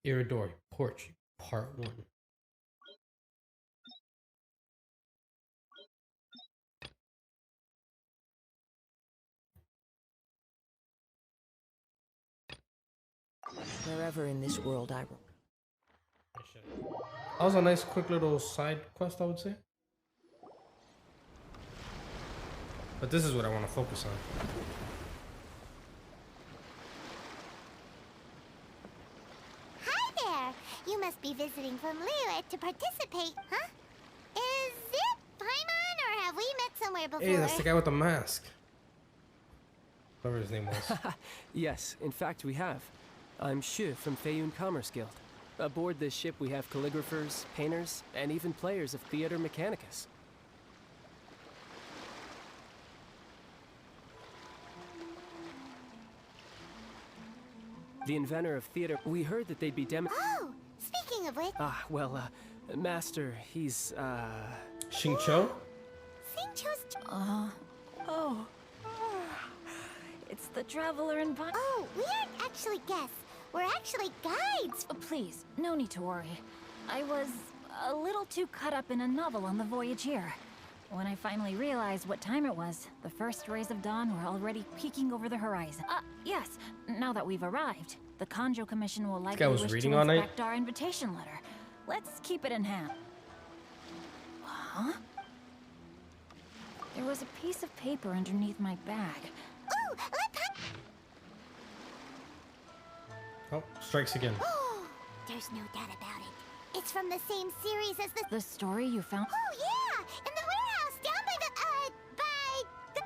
Iridori, Porch, Part 1. Wherever in this world I roam. That was a nice, quick little side quest, I would say. But this is what I want to focus on. Hi there! You must be visiting from Liyue to participate, huh? Is it Paimon, or have we met somewhere before? Hey, that's the guy with the mask. Whatever his name was. Yes, in fact we have. I'm Shu from Feiyun Commerce Guild. Aboard this ship we have calligraphers, painters, and even players of Theater Mechanicus. The inventor of theater, we heard that they'd be Oh, speaking of which... Master, he's, Xingqiu? Xingqiu's... Oh. It's the traveler in Vine. Oh, we aren't actually guests. We're actually guides. Please, no need to worry. I was a little too caught up in a novel on the voyage here. When I finally realized what time it was, the first rays of dawn were already peeking over the horizon. Yes, now that we've arrived, the Kanjo Commission will likely wish to inspect our invitation letter. Let's keep it in hand. Huh? There was a piece of paper underneath my bag. Oh, Oh, strikes again. There's no doubt about it. It's from the same series as the story you found? Oh, yeah! In the warehouse down by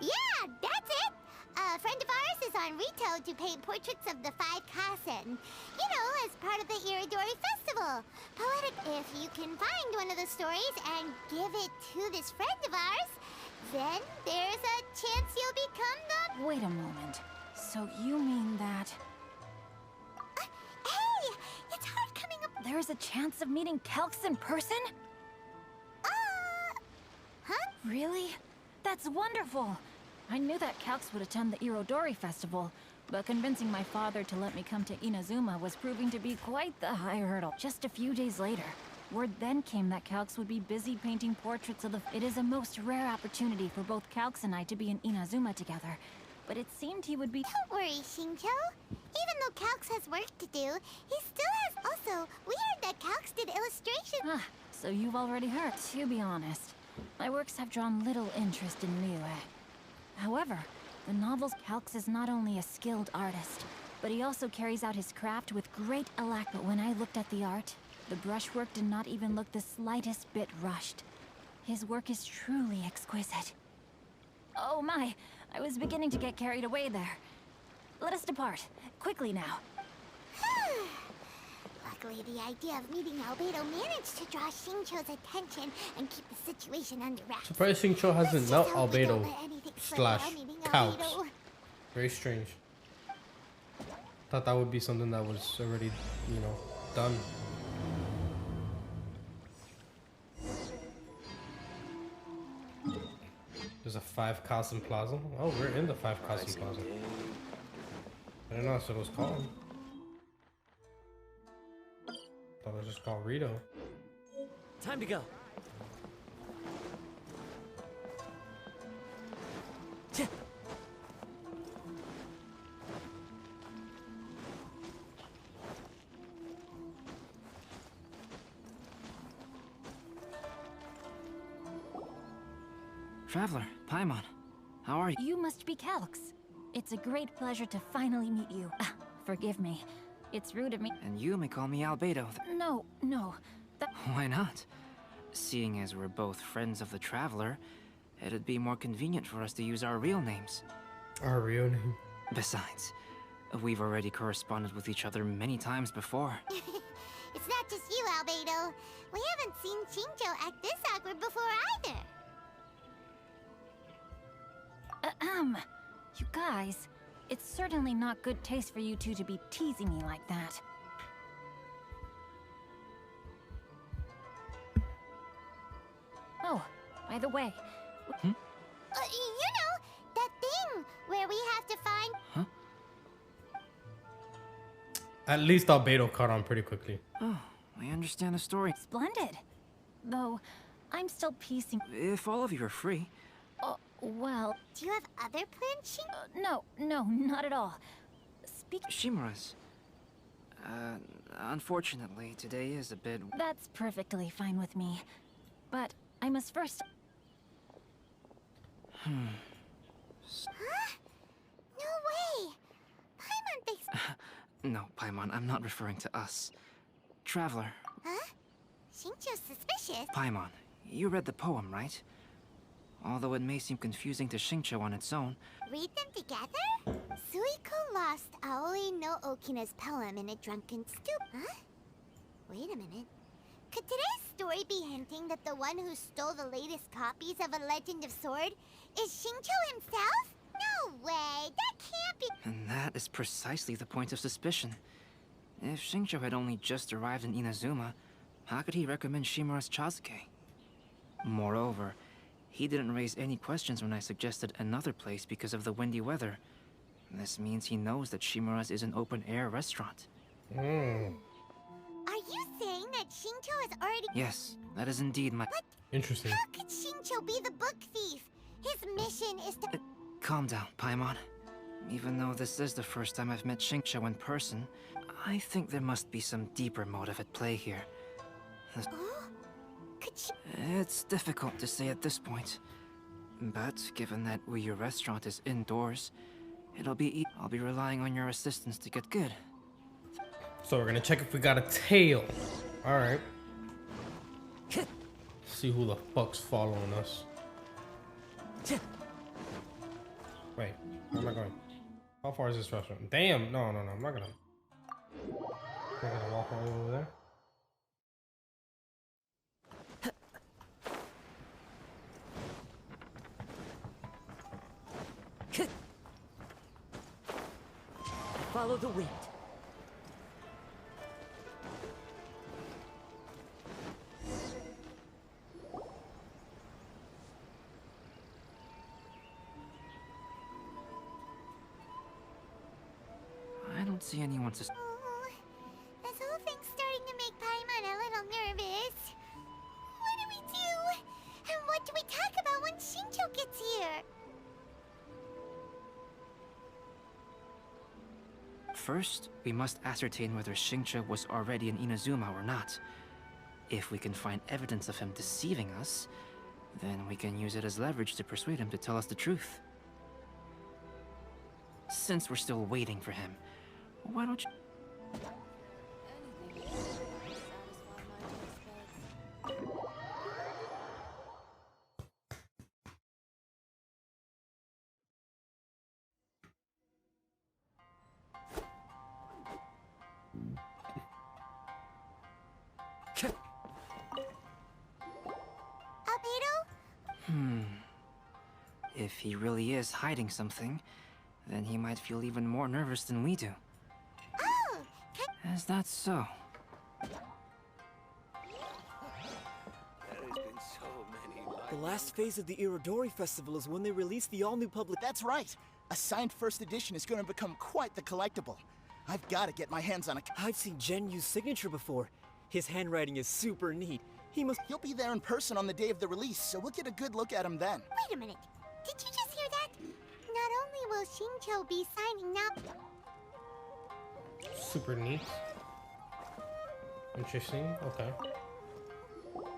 Yeah, that's it! A friend of ours is on Rito to paint portraits of the 5 Kasen. You know, as part of the Iridori Festival. Poetic, if you can find one of the stories and give it to this friend of ours, then there's a chance you'll become the... Wait a moment. So you mean that... Hey! It's hard coming up... There's a chance of meeting Calx in person? Huh? Really? That's wonderful! I knew that Calx would attend the Irodori Festival, but convincing my father to let me come to Inazuma was proving to be quite the high hurdle. Just a few days later, word then came that Calx would be busy painting portraits of the... It is a most rare opportunity for both Calx and I to be in Inazuma together, but it seemed he would be... Don't worry, Xingqiu. Even though Calx has work to do, he still has... Also, we heard that Calx did illustration... So you've already heard. To be honest, my works have drawn little interest in Liyue. However, the novel's Calx is not only a skilled artist, but he also carries out his craft with great alacrity. But when I looked at the art, the brushwork did not even look the slightest bit rushed. His work is truly exquisite. Oh my, I was beginning to get carried away there. Let us depart, quickly now. Luckily, the idea of meeting Albedo managed to draw Xingqiu's attention and keep the situation under wraps. Surprised Xingqiu hasn't met Albedo / Calx. Very strange. Thought that would be something that was already, you know, done. There's a 5 Kasen Plaza. Oh, we're in the 5 Kasen Plaza. I didn't know that's what it was called. thought it was just called Rito. Time to go. Traveler, Paimon, how are you? You must be Calx. It's a great pleasure to finally meet you. Forgive me. It's rude of me. And you may call me Albedo. No. Why not? Seeing as we're both friends of the Traveler, it'd be more convenient for us to use our real names. Our real name? Besides, we've already corresponded with each other many times before. It's not just you, Albedo. We haven't seen Shinjo act this awkward before either. You guys, it's certainly not good taste for you two to be teasing me like that. Oh, by the way... you know, that thing where we have to find... Huh? At least Albedo caught on pretty quickly. Oh, I understand the story. Splendid. Though, I'm still piecing... If all of you are free... Well... Do you have other plans, no, not at all. Shimura's. Unfortunately, today is a bit... That's perfectly fine with me. But I must first... Huh? No way! Paimon thinks... No, Paimon, I'm not referring to us. Traveler. Huh? Shinjo's suspicious. Paimon, you read the poem, right? Although it may seem confusing to Xingqiu on its own... Read them together? Suiko lost Aoi no Okina's poem in a drunken stoop. Huh? Wait a minute. Could today's story be hinting that the one who stole the latest copies of A Legend of Sword is Xingqiu himself? No way! That can't be... And that is precisely the point of suspicion. If Xingqiu had only just arrived in Inazuma, how could he recommend Shimura's Chazuke? Moreover, he didn't raise any questions when I suggested another place because of the windy weather. This means he knows that Shimura's is an open-air restaurant. Are you saying that Shinjo has already... Yes, that is indeed my... But interesting. How could Shinjo be the book thief? His mission is to... Calm down, Paimon. Even though this is the first time I've met Xingqiu in person, I think there must be some deeper motive at play here. It's difficult to say at this point. But given that your restaurant is indoors, I'll be relying on your assistance to get good. So we're gonna check if we got a tail. Alright. See who the fuck's following us. Wait, where am I going? How far is this restaurant? Damn, no, I'm not gonna walk all the way over there. Follow the wind. I don't see anyone to... This whole thing's starting to make Paimon a little nervous. What do we do? And what do we talk about when Shinjo gets here? First, we must ascertain whether Xingqiu was already in Inazuma or not. If we can find evidence of him deceiving us, then we can use it as leverage to persuade him to tell us the truth. Since we're still waiting for him, why don't you... If he really is hiding something, then he might feel even more nervous than we do. Oh! Is that so? The last phase of the Irodori Festival is when they release the all-new public... That's right! A signed first edition is going to become quite the collectible. I've got to get my hands on a... I've seen Gen Yu's signature before. His handwriting is super neat. He'll be there in person on the day of the release, so we'll get a good look at him then. Wait a minute. Did you just hear that? Not only will Shincho be signing now... Super neat. Interesting. Okay.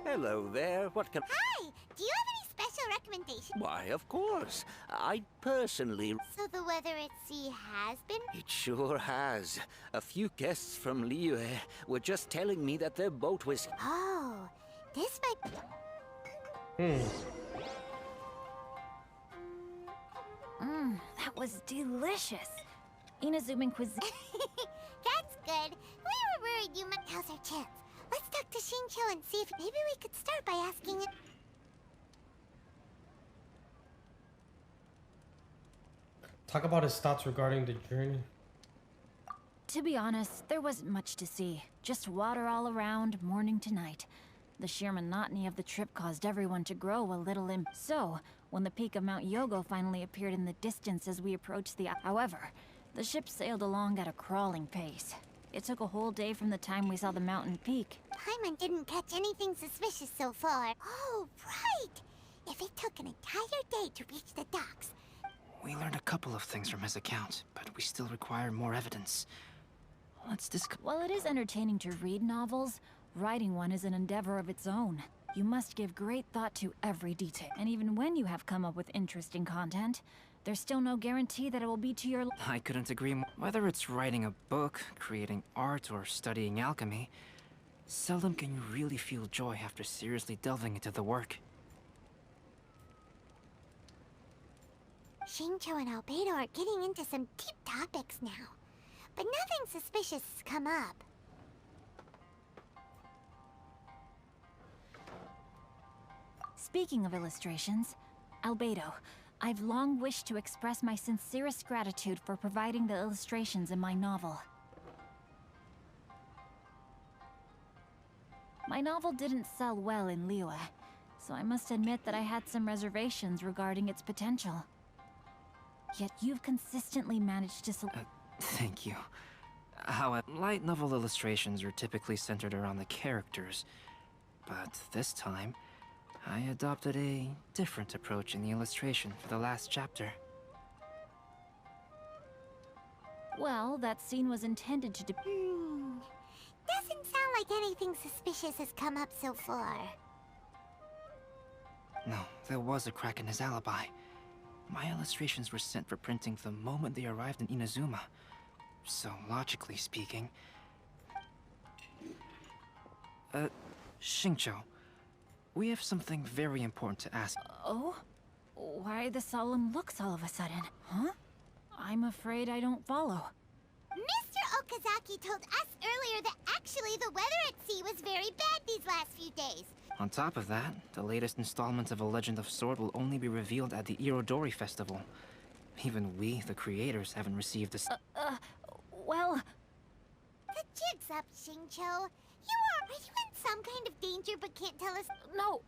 Hello there. What can... Hi! Do you have any special recommendations? Why, of course. I personally... So the weather at sea has been... It sure has. A few guests from Liyue were just telling me that their boat was... Oh, this might... That was delicious. Inazuman cuisine. That's good. We were worried you might... Now's our chance. Let's talk to Shincho and see if maybe we could start by asking it... Talk about his thoughts regarding the journey. To be honest, there wasn't much to see. Just water all around, morning to night. The sheer monotony of the trip caused everyone to grow a little So, when the peak of Mount Yogo finally appeared in the distance as we approached the... However, the ship sailed along at a crawling pace. It took a whole day from the time we saw the mountain peak. Paimon didn't catch anything suspicious so far. Oh, right! If it took an entire day to reach the docks... We learned a couple of things from his account, but we still require more evidence. Let's discuss... While it is entertaining to read novels, writing one is an endeavor of its own. You must give great thought to every detail. And even when you have come up with interesting content, there's still no guarantee that it will be to your... I couldn't agree more. Whether it's writing a book, creating art, or studying alchemy, seldom can you really feel joy after seriously delving into the work. Shincho and Albedo are getting into some deep topics now. But nothing suspicious has come up. Speaking of illustrations, Albedo, I've long wished to express my sincerest gratitude for providing the illustrations in my novel. My novel didn't sell well in Liyue, so I must admit that I had some reservations regarding its potential. Yet you've consistently managed to Thank you. However, light novel illustrations are typically centered around the characters, but this time, I adopted a different approach in the illustration for the last chapter. Well, that scene was intended to Doesn't sound like anything suspicious has come up so far. No, there was a crack in his alibi. My illustrations were sent for printing the moment they arrived in Inazuma. So, logically speaking... Shincho, we have something very important to ask. Oh? Why the solemn looks all of a sudden? Huh? I'm afraid I don't follow. Mr. Okazaki told us earlier that actually the weather at sea was very bad these last few days. On top of that, the latest installment of A Legend of Sword will only be revealed at the Irodori Festival. Even we, the creators, haven't received a... well... The jig's up, Shincho. Are you in some kind of danger but can't tell us?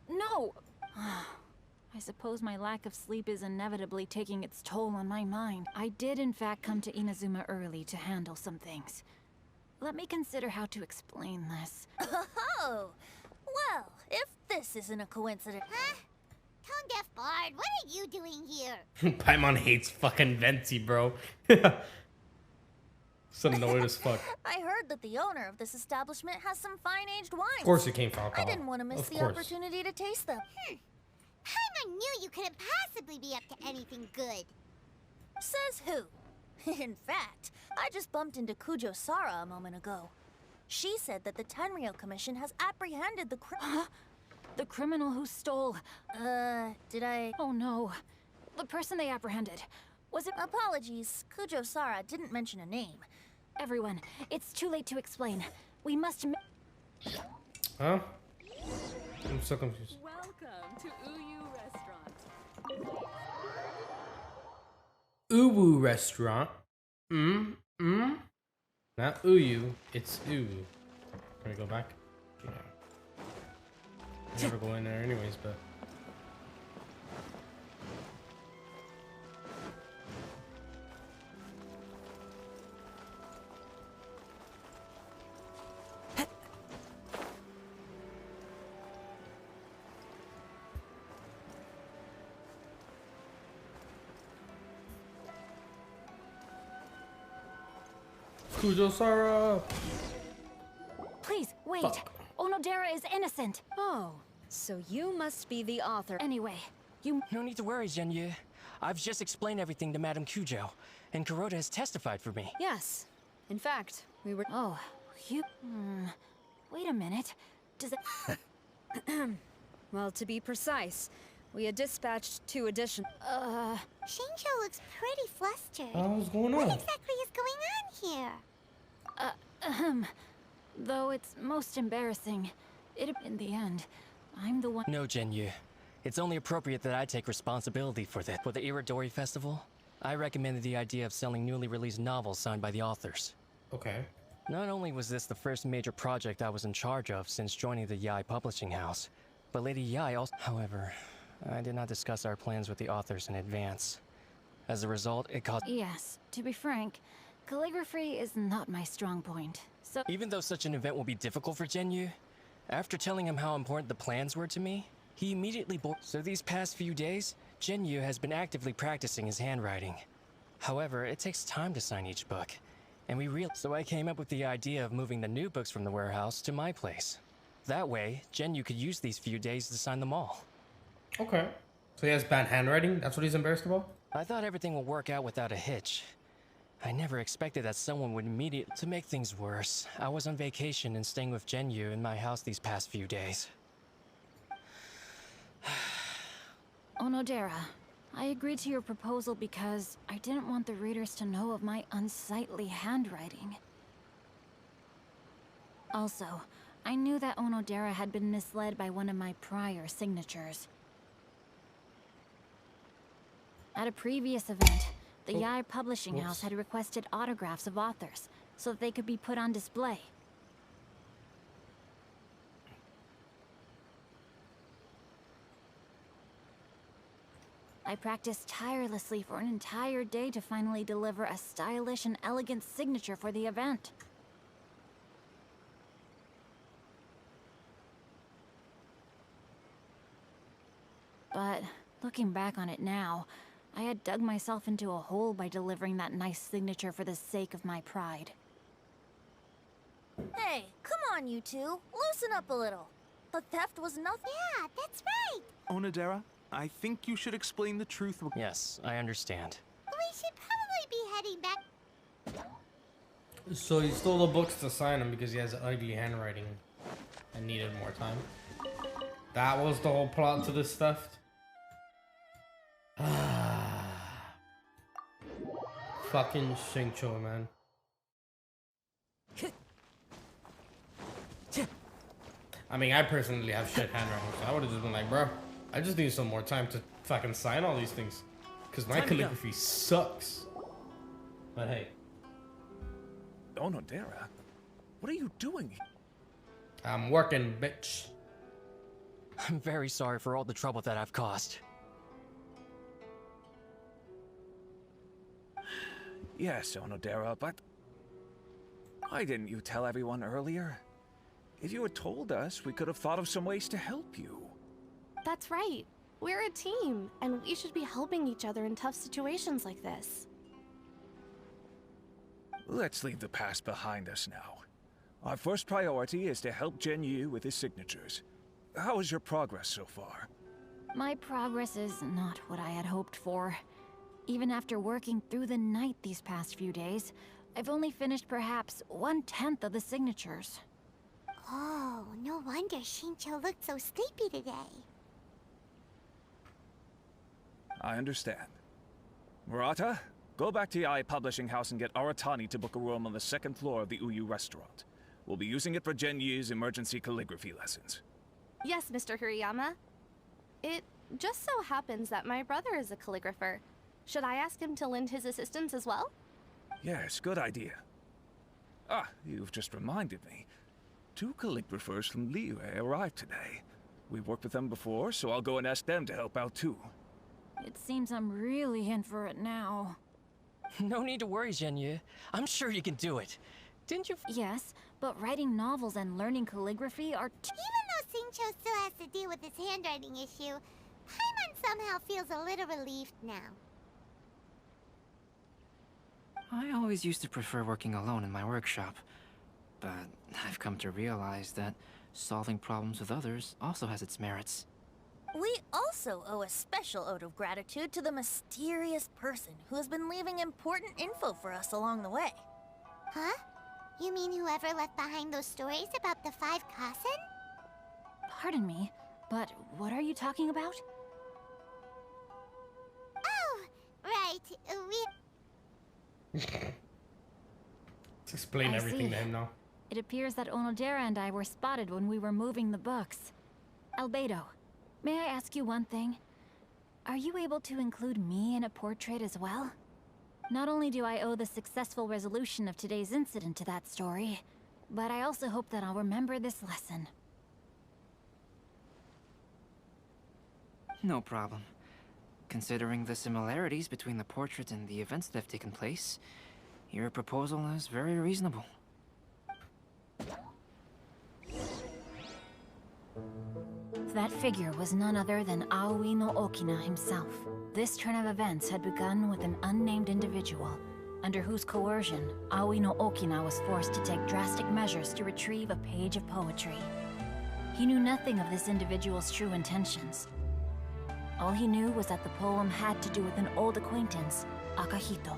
No! I suppose my lack of sleep is inevitably taking its toll on my mind. I did in fact come to Inazuma early to handle some things. Let me consider how to explain this. Oh! Well, if this isn't a coincidence... Huh? Tone-deaf bard, what are you doing here? Paimon hates fucking Venti, bro. So annoyed as fuck. I heard that the owner of this establishment has some fine-aged wines. Of course it came from I alcohol. didn't want to miss Of the course. opportunity to taste them. Paimon knew you couldn't possibly be up to anything good. Says who? In fact, I just bumped into Kujo Sara a moment ago. She said that the Tenryou Commission has apprehended the The criminal who stole... did I... Oh no. The person they apprehended. Was it... Apologies, Kujo Sara didn't mention a name. Everyone, it's too late to explain. We must... Huh? I'm so confused. Welcome to Uyu Restaurant. Uwu restaurant. Not Uyu, it's Uwu. Can we go back? Yeah. Never go in there anyways, but... Kujo-Sara! Please, wait. Fuck. Onodera is innocent. Oh, so you must be the author. Anyway, you... No need to worry, Zhenyu. I've just explained everything to Madame Kujo, and Kuroda has testified for me. Yes. In fact, we were... Oh, you... Wait a minute. Does it... Well, to be precise, we had dispatched 2 additional... Shincho looks pretty flustered. What's going on? What exactly is going on here? Though it's most embarrassing, in the end, I'm the one... No, Zhenyu. It's only appropriate that I take responsibility for that. For the Iridori Festival, I recommended the idea of selling newly released novels signed by the authors. Okay. Not only was this the first major project I was in charge of since joining the Yai publishing house, but Lady Yai also... However, I did not discuss our plans with the authors in advance. As a result, it caused... Yes, to be frank, calligraphy is not my strong point. So... Even though such an event will be difficult for Zhenyu, after telling him how important the plans were to me, he immediately So these past few days, Zhenyu has been actively practicing his handwriting. However, it takes time to sign each book, and So I came up with the idea of moving the new books from the warehouse to my place. That way, Zhenyu could use these few days to sign them all. Okay. So he has bad handwriting? That's what he's embarrassed about? I thought everything would work out without a hitch. I never expected that someone would immediately... To make things worse, I was on vacation and staying with Zhenyu in my house these past few days. Onodera, I agreed to your proposal because I didn't want the readers to know of my unsightly handwriting. Also, I knew that Onodera had been misled by one of my prior signatures. At a previous event, the Yai publishing house had requested autographs of authors so that they could be put on display. I practiced tirelessly for an entire day to finally deliver a stylish and elegant signature for the event. But looking back on it now, I had dug myself into a hole by delivering that nice signature for the sake of my pride. Hey, come on, you two. Loosen up a little. The theft was nothing. Yeah, that's right. Onodera, I think you should explain the truth. Yes, I understand. We should probably be heading back. So he stole the books to sign them because he has ugly handwriting and needed more time. That was the whole plot to this theft. Fucking Shincho, man. I mean, I personally have shit handwriting, so I would have just been like, bro, I just need some more time to fucking sign all these things. Because my calligraphy sucks. But hey. Onodera, what are you doing? I'm working, bitch. I'm very sorry for all the trouble that I've caused. Yes, Onodera, but... Why didn't you tell everyone earlier? If you had told us, we could have thought of some ways to help you. That's right. We're a team, and we should be helping each other in tough situations like this. Let's leave the past behind us now. Our first priority is to help Zhenyu with his signatures. How is your progress so far? My progress is not what I had hoped for. Even after working through the night these past few days, I've only finished perhaps 1/10 of the signatures. Oh, no wonder Shincho looked so sleepy today. I understand. Murata, go back to Yai Publishing House and get Aratani to book a room on the 2nd floor of the Uyu restaurant. We'll be using it for Genyu's emergency calligraphy lessons. Yes, Mr. Hirayama. It just so happens that my brother is a calligrapher. Should I ask him to lend his assistance as well? Yes, good idea. Ah, you've just reminded me. 2 calligraphers from Liyue arrived today. We've worked with them before, so I'll go and ask them to help out too. It seems I'm really in for it now. No need to worry, Zhenyu. I'm sure you can do it. Didn't you? Yes, but writing novels and learning calligraphy are Even though Shincho still has to deal with his handwriting issue, Paimon somehow feels a little relieved now. I always used to prefer working alone in my workshop, but I've come to realize that solving problems with others also has its merits. We also owe a special ode of gratitude to the mysterious person who has been leaving important info for us along the way. Huh? You mean whoever left behind those stories about the 5 Kassen? Pardon me, but what are you talking about? Oh, right. Let's explain everything to him now. It appears that Onodera and I were spotted when we were moving the books. Albedo, may I ask you one thing? Are you able to include me in a portrait as well? Not only do I owe the successful resolution of today's incident to that story, but I also hope that I'll remember this lesson. No problem. Considering the similarities between the portrait and the events that have taken place, your proposal is very reasonable. That figure was none other than Aoi no Okina himself. This turn of events had begun with an unnamed individual, under whose coercion, Aoi no Okina was forced to take drastic measures to retrieve a page of poetry. He knew nothing of this individual's true intentions. All he knew was that the poem had to do with an old acquaintance, Akahito.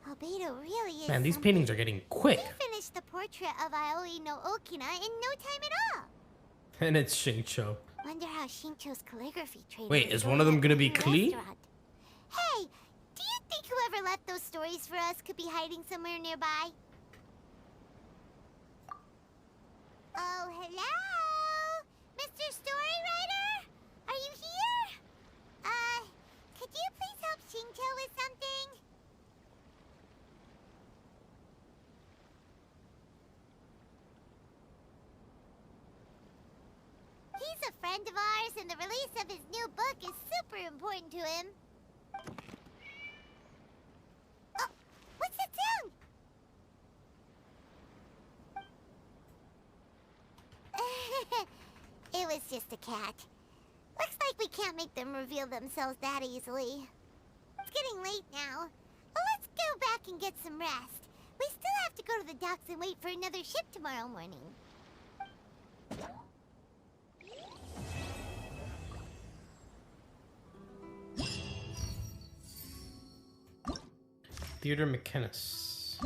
Albedo really is. Man, these paintings are getting quick. He finished the portrait of Aoi no Okina in no time at all. And it's Shincho. Wonder how Shincho's calligraphy trade. Wait, is one of them gonna be Klee? Hey, do you think whoever left those stories for us could be hiding somewhere nearby? Oh, hello? Mr. Storywriter? Are you here? Could you please help Shincho with something? He's a friend of ours, and the release of his new book is super important to him. Oh, what's that sound? It was just a cat. Looks like we can't make them reveal themselves that easily. It's getting late now. Well, let's go back and get some rest. We still have to go to the docks and wait for another ship tomorrow morning. Theater Mechanist.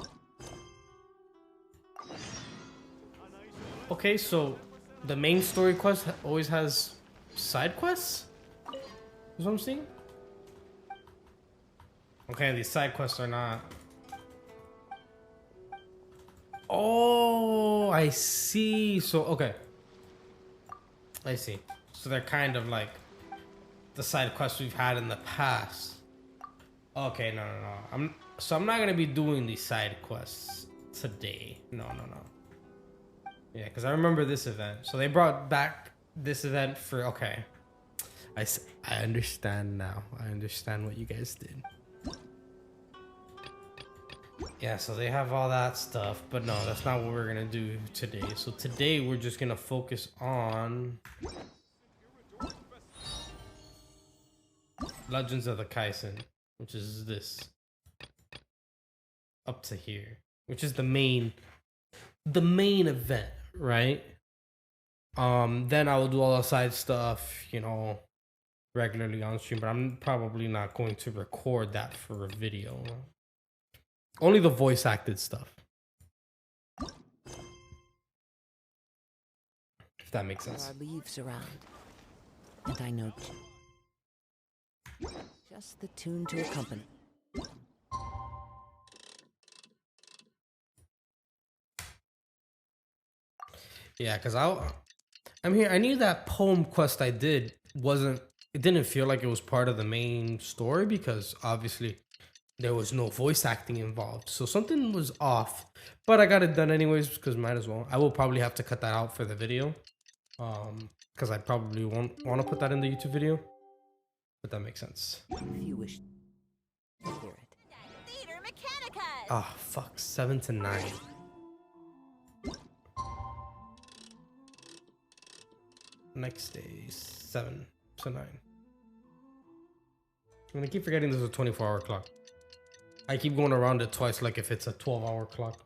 Okay, so the main story quest always has side quests? Is what I'm seeing? Okay, these side quests are not. Oh, I see. So, okay. I see. So they're kind of like the side quests we've had in the past. Okay, no. I'm not gonna be doing these side quests today. No. Yeah, because I remember this event. So they brought back this event for, okay. I understand now. I understand what you guys did. Yeah, so they have all that stuff, but no, that's not what we're gonna do today. So today we're just gonna focus on Legends of the Kaisen, which is this. Up to here, which is the main event, right? Then I will do all the side stuff, you know, regularly on stream, but I'm probably not going to record that for a video. Only the voice acted stuff. If that makes sense. There are leaves around, and I know just the tune to accompany. Yeah, because I'm here. I knew that poem quest I did it didn't feel like it was part of the main story because obviously there was no voice acting involved. So something was off, but I got it done anyways because might as well. I will probably have to cut that out for the video because I probably won't want to put that in the YouTube video, but that makes sense. If you wish to hear it. Theater Mechanicus! Oh, fuck. 7 to 9. Next day, 7 to 9. I'm gonna keep forgetting this is a 24-hour clock. I keep going around it twice like if it's a 12-hour clock.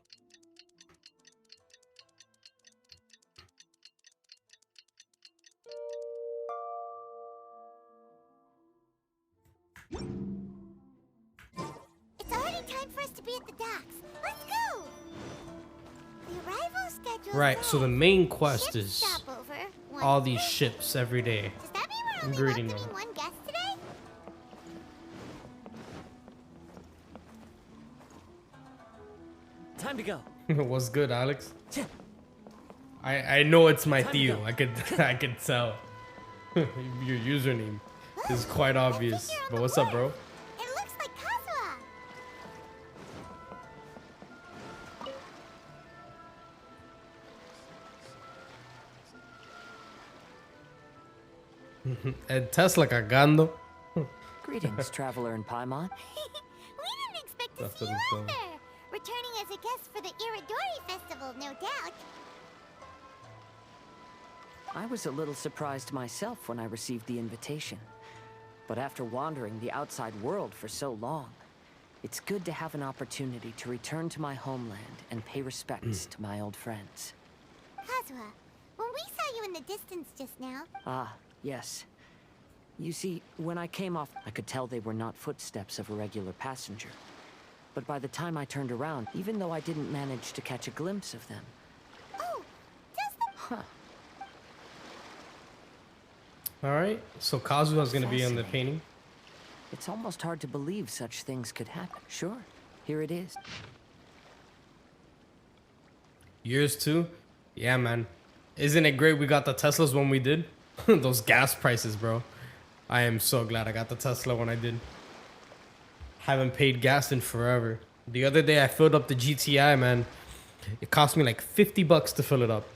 It's already time for us to be at the docks. Let's go! The arrival schedule. Right, so the main quest is stopover, all these ships every day. Does that mean we're only Greeting welcoming them. one guest today? Time to go. What's good, Alex? I know it's my Time to Theo. go. I could tell. Your username is quite obvious. But what's up, bro? It looks like Kazuha. El Tesla cagando. Greetings, traveler in Paimon. We didn't expect to That's see what you it's doing. either. Returning as a guest for the Iridori Festival, no doubt. I was a little surprised myself when I received the invitation. But after wandering the outside world for so long, it's good to have an opportunity to return to my homeland and pay respects to my old friends. Kazuha, when we saw you in the distance just now, Ah, yes. You see, when I came off, I could tell they were not footsteps of a regular passenger. But by the time I turned around, even though I didn't manage to catch a glimpse of them... oh, does the... Huh. Alright, so Kazuha's gonna be on the painting. It's almost hard to believe such things could happen. Sure, here it is. Yours too? Yeah, man. Isn't it great we got the Teslas when we did? Those gas prices, bro. I am so glad I got the Tesla when I did. Haven't paid gas in forever. The other day I filled up the GTI, man. It cost me like 50 bucks to fill it up.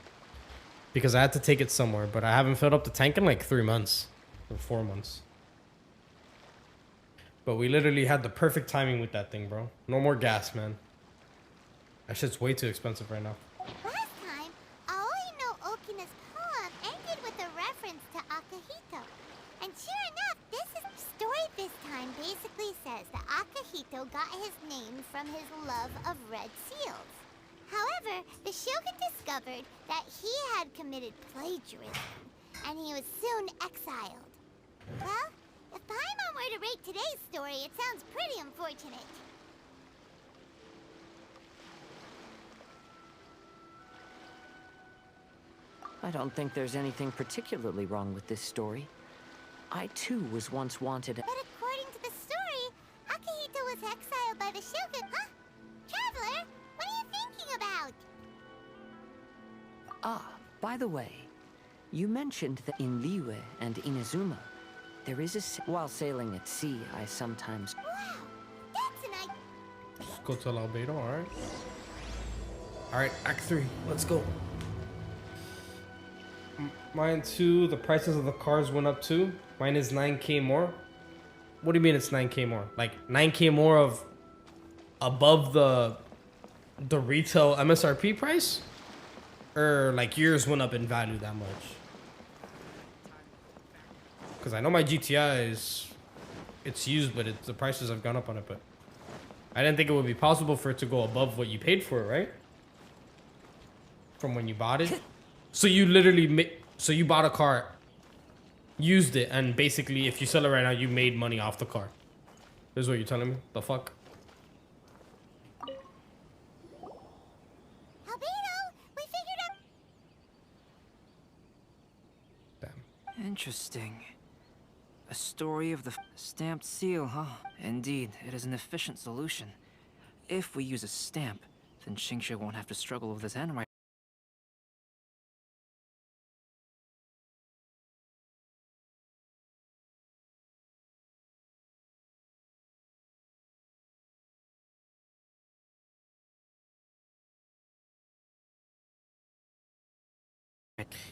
Because I had to take it somewhere, but I haven't filled up the tank in like 3 months. Or 4 months. But we literally had the perfect timing with that thing, bro. No more gas, man. That shit's way too expensive right now. Last time, Aoi no Okina's poem ended with a reference to Akihito. And sure enough, this story this time basically says that Akihito got his name from his love of red seals. However, the Shogun discovered that he had committed plagiarism, and he was soon exiled. Well, if Paimon were to rate today's story, it sounds pretty unfortunate. I don't think there's anything particularly wrong with this story. I too was once wanted... But according to the story, Akihito was exiled by the Shogun, huh? Traveler, what are you thinking about? Ah, by the way, you mentioned that in Liyue and Inazuma, there is a... While sailing at sea, I sometimes... Wow, that's an idea. Let's go to Albedo, alright? Alright, Act 3, let's go. Mine too, the prices of the cars went up too. Mine is 9k more. What do you mean it's 9k more? Like 9k more of above the retail MSRP price? Or like yours went up in value that much? Because I know my GTI is, it's used, but the prices have gone up on it. But I didn't think it would be possible for it to go above what you paid for it, right? From when you bought it. So you literally so you bought a car, used it, and basically if you sell it right now, you made money off the car. This is what you're telling me? The fuck? Interesting. A story of the stamped seal, huh? Indeed, it is an efficient solution. If we use a stamp, then Xingxue won't have to struggle with his handwriting.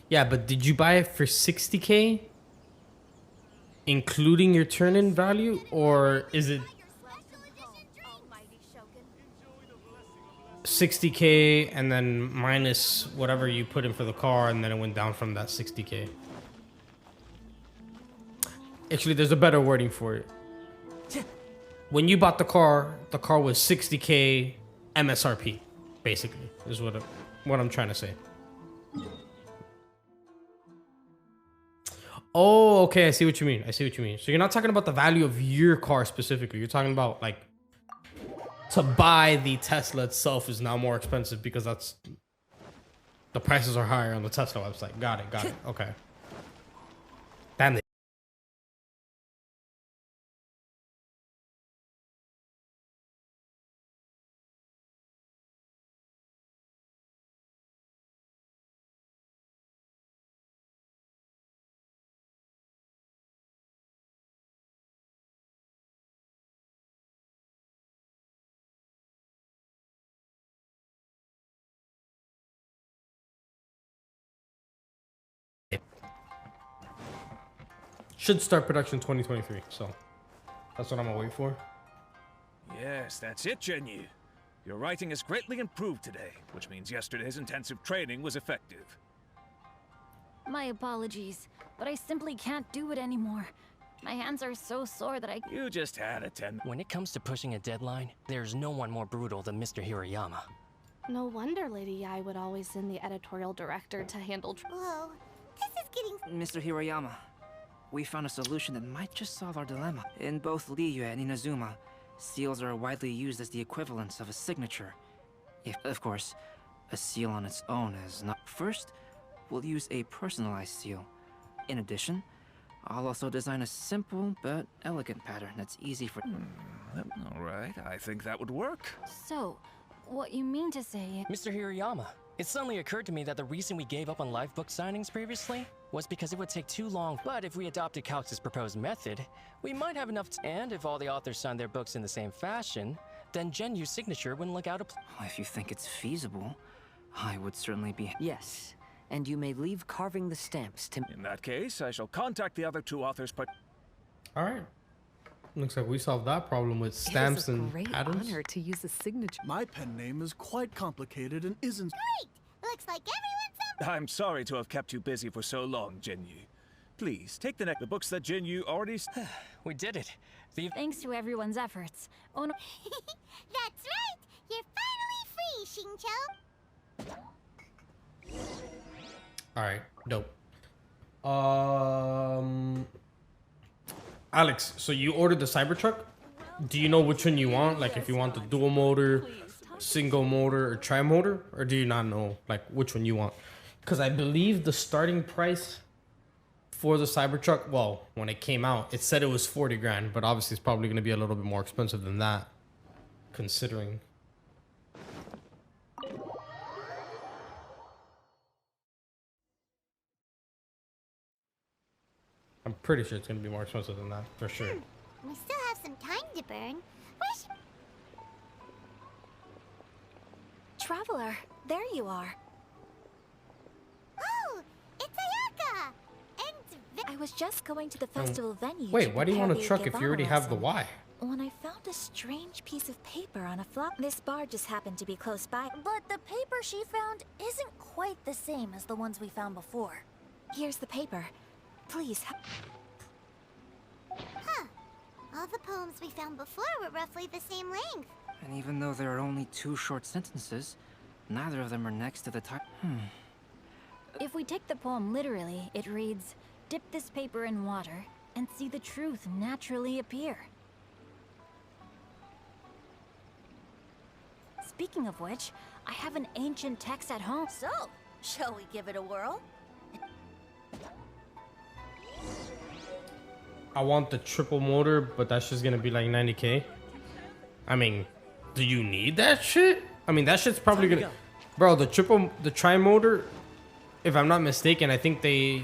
Yeah, but did you buy it for 60k? Including your turn-in value? Or is it 60k and then minus whatever you put in for the car, and then it went down from that 60k? Actually, there's a better wording for it. When you bought the car was 60K MSRP, basically, is what I'm trying to say. Oh, okay, I see what you mean. I see what you mean. So you're not talking about the value of your car specifically. You're talking about like to buy the Tesla itself is now more expensive because that's the prices are higher on the Tesla website. Got it. Okay. Damn it. Should start production 2023, so that's what I'm gonna wait for. Yes, that's it, Genyu. Your writing has greatly improved today, which means yesterday's intensive training was effective. My apologies, but I simply can't do it anymore. My hands are so sore that I... You just had a 10... When it comes to pushing a deadline, there's no one more brutal than Mr. Hirayama. No wonder Lady Yai would always send the editorial director to handle... Whoa, this is getting... Mr. Hirayama, we found a solution that might just solve our dilemma. In both Liyue and Inazuma, seals are widely used as the equivalents of a signature. If, of course, a seal on its own is not... First, we'll use a personalized seal. In addition, I'll also design a simple but elegant pattern that's easy for... All right, I think that would work. So, what you mean to say... Mr. Hirayama, it suddenly occurred to me that the reason we gave up on live book signings previously was because it would take too long. But if we adopted Calx's proposed method, we might have enough and if all the authors signed their books in the same fashion, then Genyu's signature wouldn't look out of place. If you think it's feasible, I would certainly be... Yes, and you may leave carving the stamps to... In that case, I shall contact the other two authors, but... Alright. Looks like we solved that problem with stamps and patterns. Honor to use a signature. My pen name is quite complicated and isn't... Great! Looks like everyone's on... I'm sorry to have kept you busy for so long, Genyu. Please, take the books that Genyu already... We did it. Thanks to everyone's efforts. Oh no... That's right! You're finally free, Xingqiu! Alright, dope. Alex, so you ordered the Cybertruck? Do you know which one you want? Like if you want the dual motor, single motor, or tri-motor? Or do you not know like which one you want? Because I believe the starting price for the Cybertruck, well, when it came out, it said it was 40 grand, but obviously it's probably going to be a little bit more expensive than that, considering. I'm pretty sure it's going to be more expensive than that, for sure. We still have some time to burn. Where's... Traveler, there you are. Oh, it's Ayaka! And... I was just going to the festival venue. Wait, why do you want a truck if you already have the Y? When I found a strange piece of paper on a flop, this bar just happened to be close by. But the paper she found isn't quite the same as the ones we found before. Here's the paper. Please. Huh. All the poems we found before were roughly the same length. And even though there are only 2 short sentences, neither of them are next to the title. If we take the poem literally, it reads, "Dip this paper in water and see the truth naturally appear." Speaking of which, I have an ancient text at home. So, shall we give it a whirl? I want the triple motor, but that's just gonna be like 90K. I mean, do you need that shit? I mean, that shit's probably gonna... Bro, the tri-motor, if I'm not mistaken, I think they're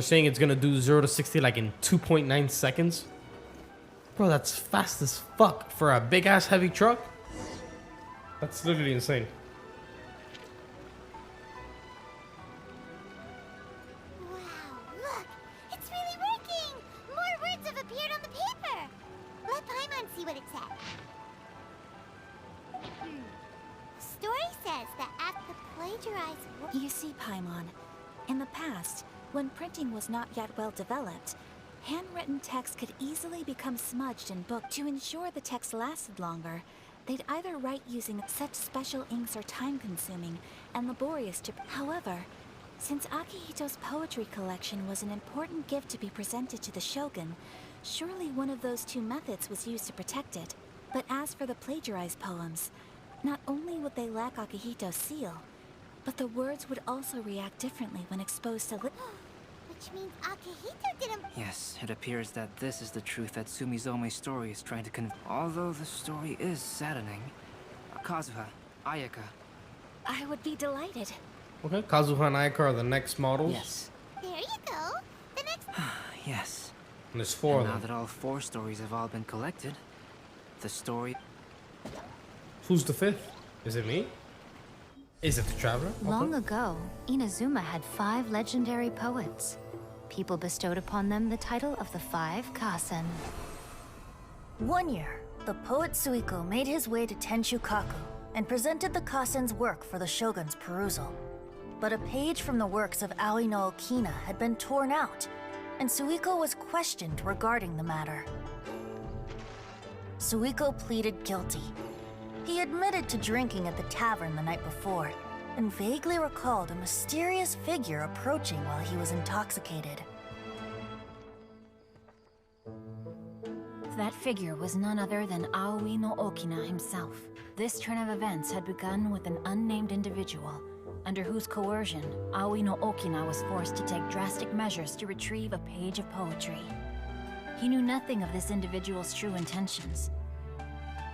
saying it's gonna do 0 to 60 like in 2.9 seconds. Bro, that's fast as fuck for a big-ass heavy truck. That's literally insane. You see, Paimon, in the past, when printing was not yet well developed, Handwritten text could easily become smudged in book. To ensure the text lasted longer, they'd either write using such special inks are time-consuming and laborious to... However, since Akihito's poetry collection was an important gift to be presented to the Shogun, surely one of those two methods was used to protect it. But as for the plagiarized poems, not only would they lack Akihito's seal, but the words would also react differently when exposed to Which means Akihito didn't... Yes, it appears that this is the truth that Sumizome's story is trying to convey. Although the story is saddening. Kazuha, Ayaka. I would be delighted. Okay, Kazuha and Ayaka are the next models. Yes. There you go. The next... Yes. And there's 4 of Now them. that all 4 stories have all been collected, the story... Who's the 5th? Is it me? Is it the Traveler? Long ago, Inazuma had 5 legendary poets. People bestowed upon them the title of the 5 Kasen. One year, the poet Suiko made his way to Tenshukaku and presented the Kasen's work for the Shogun's perusal. But a page from the works of Aoi no Okina had been torn out, and Suiko was questioned regarding the matter. Suiko pleaded guilty. He admitted to drinking at the tavern the night before, and vaguely recalled a mysterious figure approaching while he was intoxicated. That figure was none other than Aoi no Okina himself. This turn of events had begun with an unnamed individual, under whose coercion, Aoi no Okina was forced to take drastic measures to retrieve a page of poetry. He knew nothing of this individual's true intentions.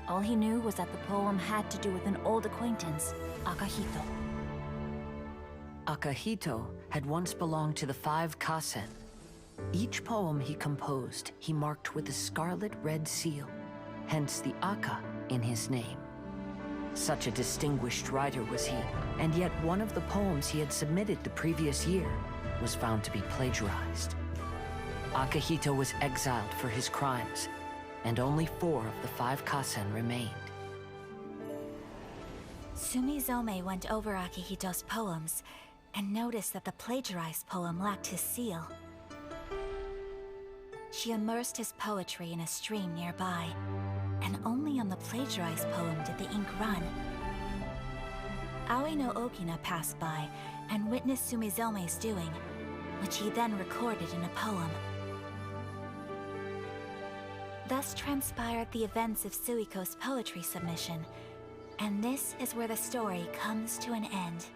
All he knew was that the poem had to do with an old acquaintance, Akihito. Akihito had once belonged to the 5 Kasen. Each poem he composed, he marked with a scarlet red seal, hence the Aka in his name. Such a distinguished writer was he, and yet one of the poems he had submitted the previous year was found to be plagiarized. Akihito was exiled for his crimes, and only 4 of the 5 Kasen remained. Sumizome went over Akihito's poems and noticed that the plagiarized poem lacked his seal. She immersed his poetry in a stream nearby, and only on the plagiarized poem did the ink run. Aoi no Okina passed by and witnessed Sumizome's doing, which he then recorded in a poem. Thus transpired the events of Suiko's poetry submission, and this is where the story comes to an end.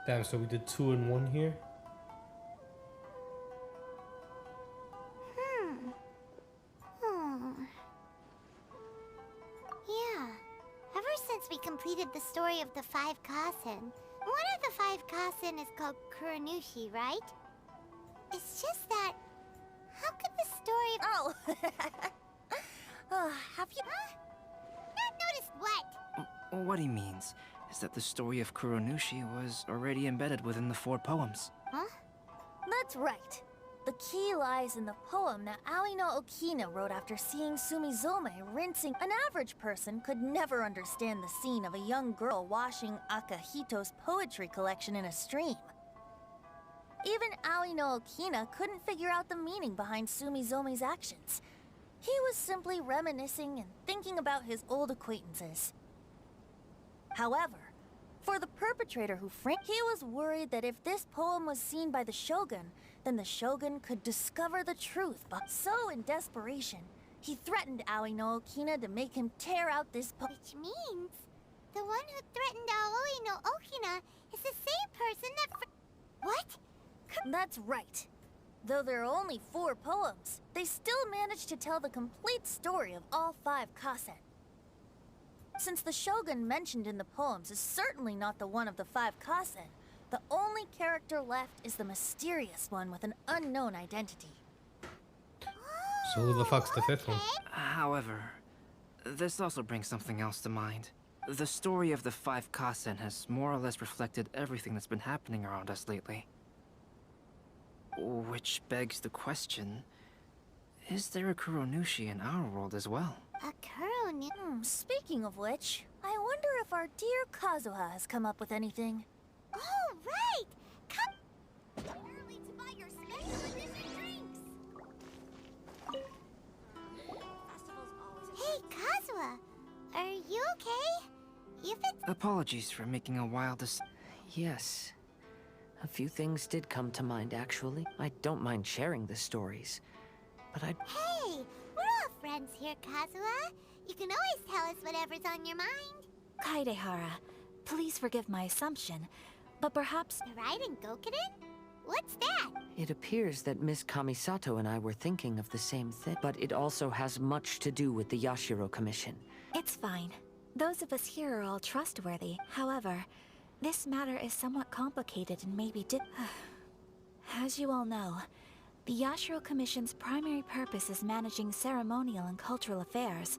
Damn, so we did 2 and 1 here. Yeah. Ever since we completed the story of the 5 Kasen, one of the 5 Kasen is called Kuranushi, right? It's just that... How could the story... Oh! Have you... Not noticed what? What he means is that the story of Kuronushi was already embedded within the 4 poems. Huh? That's right. The key lies in the poem that Aoi no Okina wrote after seeing Sumizome rinsing. An average person could never understand the scene of a young girl washing Akihito's poetry collection in a stream. Even Aoi no Okina couldn't figure out the meaning behind Sumizome's actions. He was simply reminiscing and thinking about his old acquaintances. However, for the perpetrator who framed, he was worried that if this poem was seen by the Shogun, then the Shogun could discover the truth. But so, in desperation, he threatened Aoi no Okina to make him tear out this poem. Which means the one who threatened Aoi no Okina is the same person that What? That's right. Though there are only 4 poems, they still managed to tell the complete story of all 5 Kasen. Since the Shogun mentioned in the poems is certainly not the one of the 5 Kasen, the only character left is the mysterious one with an unknown identity. So who the fuck's the 5th one? However, this also brings something else to mind. The story of the 5 Kasen has more or less reflected everything that's been happening around us lately. Which begs the question, is there a Kuronushi in our world as well? A Kuronushi? Speaking of which, I wonder if our dear Kazuha has come up with anything. Oh, right! Come early to buy your special edition drinks! Hey, Kazuha! Are you okay? If it's... Apologies for making a wild Yes. A few things did come to mind, actually. I don't mind sharing the stories, but I'd... Hey! We're all friends here, Kazuha. You can always tell us whatever's on your mind. Kaidehara, please forgive my assumption, but perhaps... Raiden Gokuden? What's that? It appears that Miss Kamisato and I were thinking of the same thing, but it also has much to do with the Yashiro Commission. It's fine. Those of us here are all trustworthy. However, this matter is somewhat complicated and maybe As you all know, the Yashiro Commission's primary purpose is managing ceremonial and cultural affairs,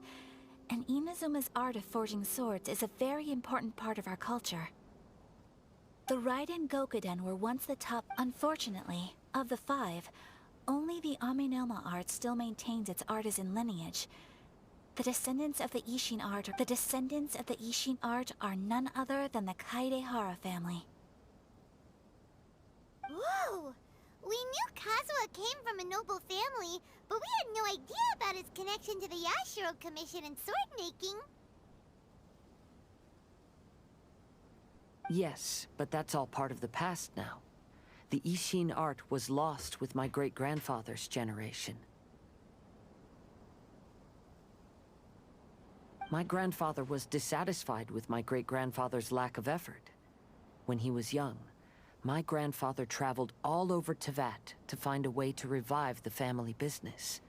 and Inazuma's art of forging swords is a very important part of our culture. The Raiden Gokuden were once the top. Unfortunately, of the 5, only the Amenoma art still maintains its artisan lineage. The descendants of the Ishin art are none other than the Kaidehara family. Whoa! We knew Kazuha came from a noble family, but we had no idea about his connection to the Yashiro Commission and sword making. Yes, but that's all part of the past now. The Ishin art was lost with my great-grandfather's generation. My grandfather was dissatisfied with my great-grandfather's lack of effort. When he was young, my grandfather traveled all over Teyvat to find a way to revive the family business,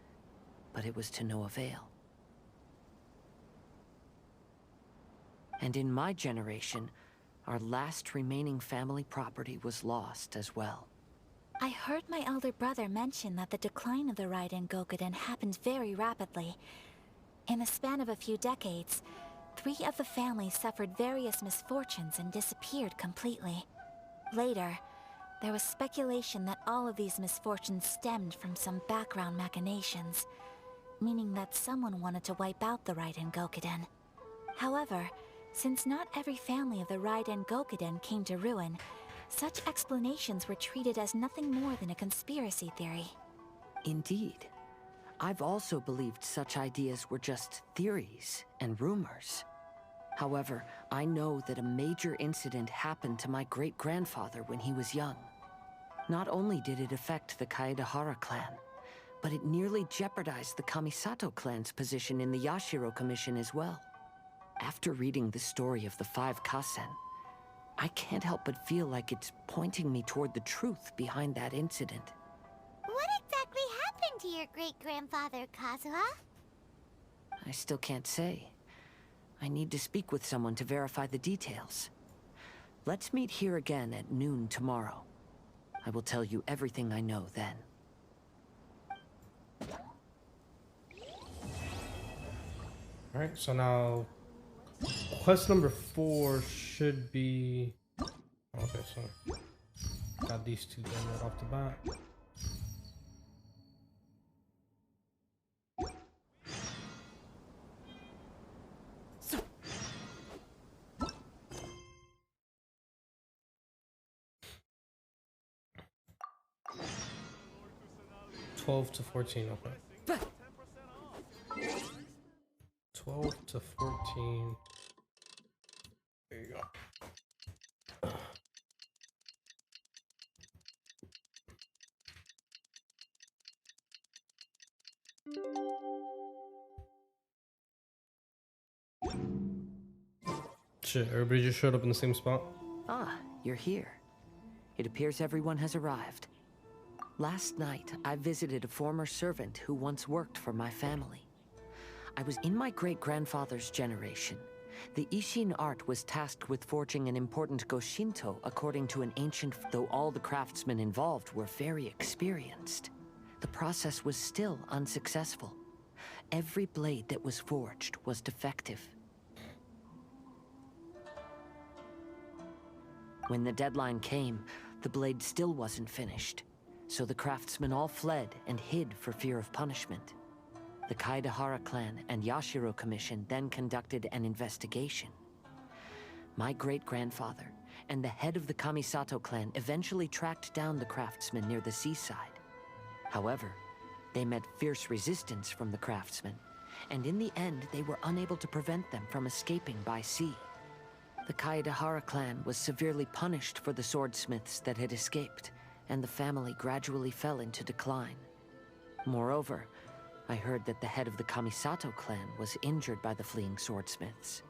but it was to no avail. And in my generation, our last remaining family property was lost as well. I heard my elder brother mention that the decline of the Raiden Gokuden happened very rapidly. In the span of a few decades, 3 of the families suffered various misfortunes and disappeared completely. Later, there was speculation that all of these misfortunes stemmed from some background machinations, meaning that someone wanted to wipe out the Raiden Gokuden. However, since not every family of the Raiden Gokuden came to ruin, such explanations were treated as nothing more than a conspiracy theory. Indeed. I've also believed such ideas were just theories and rumors. However, I know that a major incident happened to my great-grandfather when he was young. Not only did it affect the Kaedehara clan, but it nearly jeopardized the Kamisato clan's position in the Yashiro Commission as well. After reading the story of the 5 Kasen, I can't help but feel like it's pointing me toward the truth behind that incident. What exactly happened to your great-grandfather, Kazuha? I still can't say. I need to speak with someone to verify the details. Let's meet here again at noon tomorrow. I will tell you everything I know then. Alright, so now quest number 4 should be... Okay, so got these 2 done right off the bat. $12 to $14, okay. 12 to 14. There you go. Shit, everybody just showed up in the same spot. Ah, you're here. It appears everyone has arrived. Last night, I visited a former servant who once worked for my family. I was in my great-grandfather's generation. The Ishin art was tasked with forging an important Goshinto according to an ancient... Though all the craftsmen involved were very experienced, the process was still unsuccessful. Every blade that was forged was defective. When the deadline came, the blade still wasn't finished, so the craftsmen all fled and hid for fear of punishment. The Kaedahara clan and Yashiro Commission then conducted an investigation. My great-grandfather and the head of the Kamisato clan eventually tracked down the craftsmen near the seaside. However, they met fierce resistance from the craftsmen, and in the end they were unable to prevent them from escaping by sea. The Kaedahara clan was severely punished for the swordsmiths that had escaped, and the family gradually fell into decline. Moreover, I heard that the head of the Kamisato clan was injured by the fleeing swordsmiths,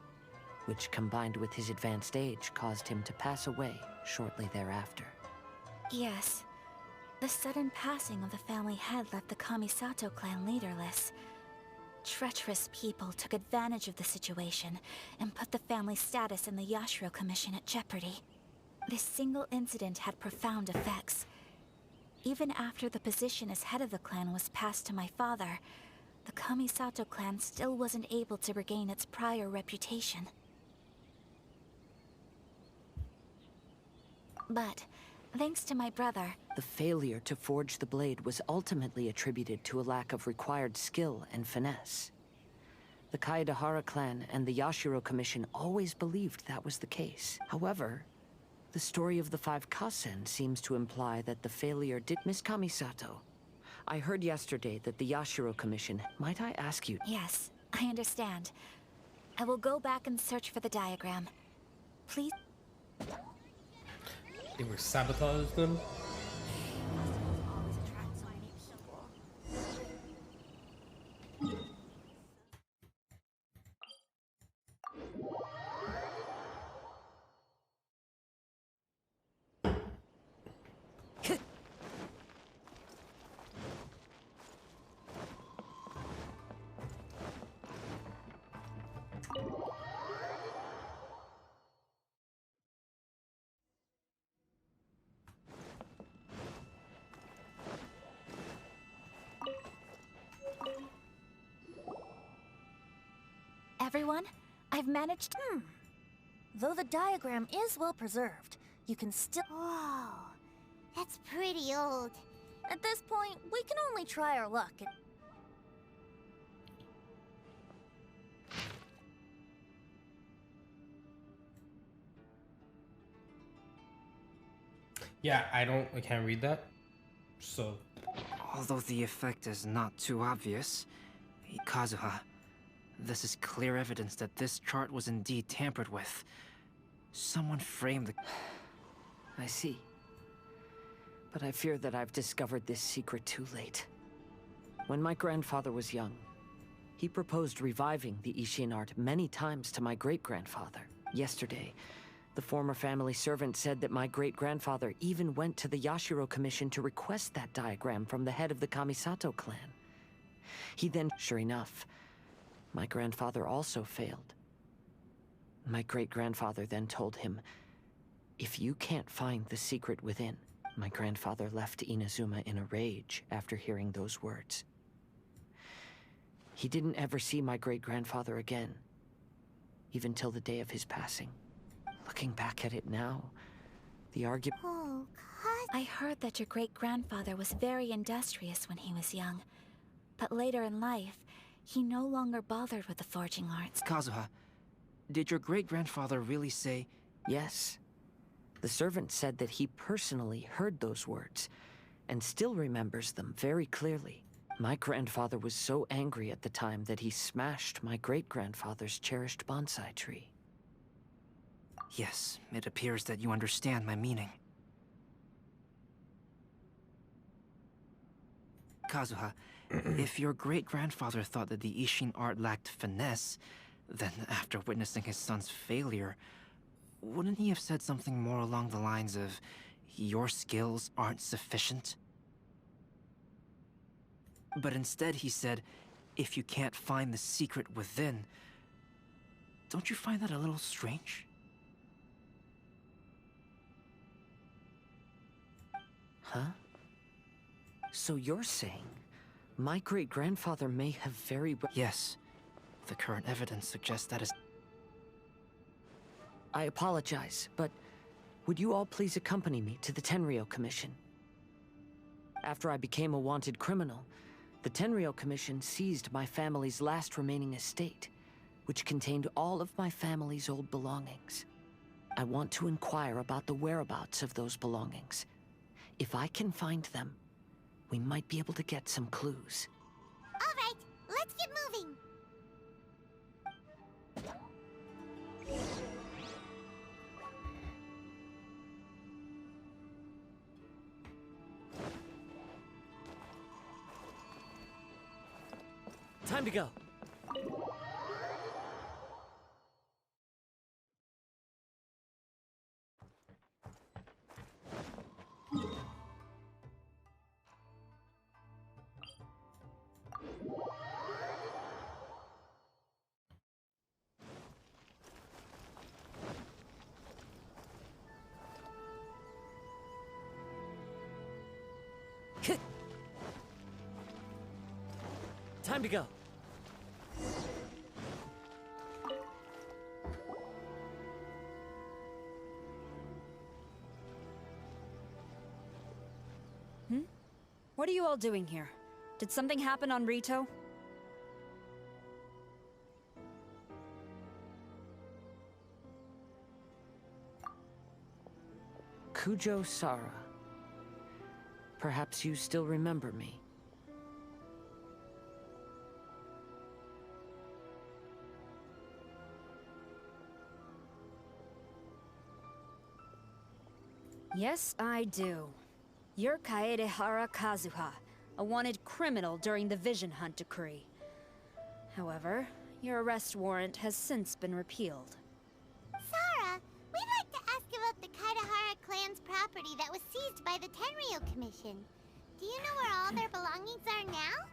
which combined with his advanced age caused him to pass away shortly thereafter. Yes. The sudden passing of the family head left the Kamisato clan leaderless. Treacherous people took advantage of the situation and put the family's status in the Yashiro Commission at jeopardy. This single incident had profound effects. Even after the position as head of the clan was passed to my father, the Kamisato clan still wasn't able to regain its prior reputation. But, thanks to my brother, the failure to forge the blade was ultimately attributed to a lack of required skill and finesse. The Kaedahara clan and the Yashiro Commission always believed that was the case. However, the story of the 5 Kasen seems to imply that the failure did. Miss Kamisato, I heard yesterday that the Yashiro Commission... Might I ask you... Yes, I understand. I will go back and search for the diagram. Please... They were sabotaged them? Everyone, I've managed... Though the diagram is well preserved, you can still... Whoa, that's pretty old. At this point, we can only try our luck. Yeah, I can't read that. So... Although the effect is not too obvious, Kazuha, this is clear evidence that this chart was indeed tampered with. Someone framed the... I see. But I fear that I've discovered this secret too late. When my grandfather was young, he proposed reviving the Ishin art many times to my great-grandfather. Yesterday, the former family servant said that my great-grandfather even went to the Yashiro Commission to request that diagram from the head of the Kamisato clan. He then... Sure enough, my grandfather also failed. My great-grandfather then told him, if you can't find the secret within... My grandfather left Inazuma in a rage after hearing those words. He didn't ever see my great-grandfather again, even till the day of his passing. Looking back at it now, the argument... Oh, God. I heard that your great-grandfather was very industrious when he was young. But later in life, he no longer bothered with the forging arts. Kazuha, did your great-grandfather really say... Yes. The servant said that he personally heard those words, and still remembers them very clearly. My grandfather was so angry at the time that he smashed my great-grandfather's cherished bonsai tree. Yes, it appears that you understand my meaning. Kazuha, if your great-grandfather thought that the Ishin art lacked finesse, then after witnessing his son's failure, wouldn't he have said something more along the lines of, your skills aren't sufficient? But instead he said, if you can't find the secret within, don't you find that a little strange? Huh? So you're saying, my great-grandfather may have very well... Yes. The current evidence suggests that is... I apologize, but would you all please accompany me to the Tenryou Commission? After I became a wanted criminal, the Tenryou Commission seized my family's last remaining estate, which contained all of my family's old belongings. I want to inquire about the whereabouts of those belongings. If I can find them, we might be able to get some clues. All right, let's get moving. Time to go. Time to go. What are you all doing here? Did something happen on Rito? Kujo Sara. Perhaps you still remember me. Yes, I do. You're Kaedehara Kazuha, a wanted criminal during the Vision Hunt decree. However, your arrest warrant has since been repealed. Sara, we'd like to ask about the Kaedehara clan's property that was seized by the Tenryou Commission. Do you know where all their belongings are now?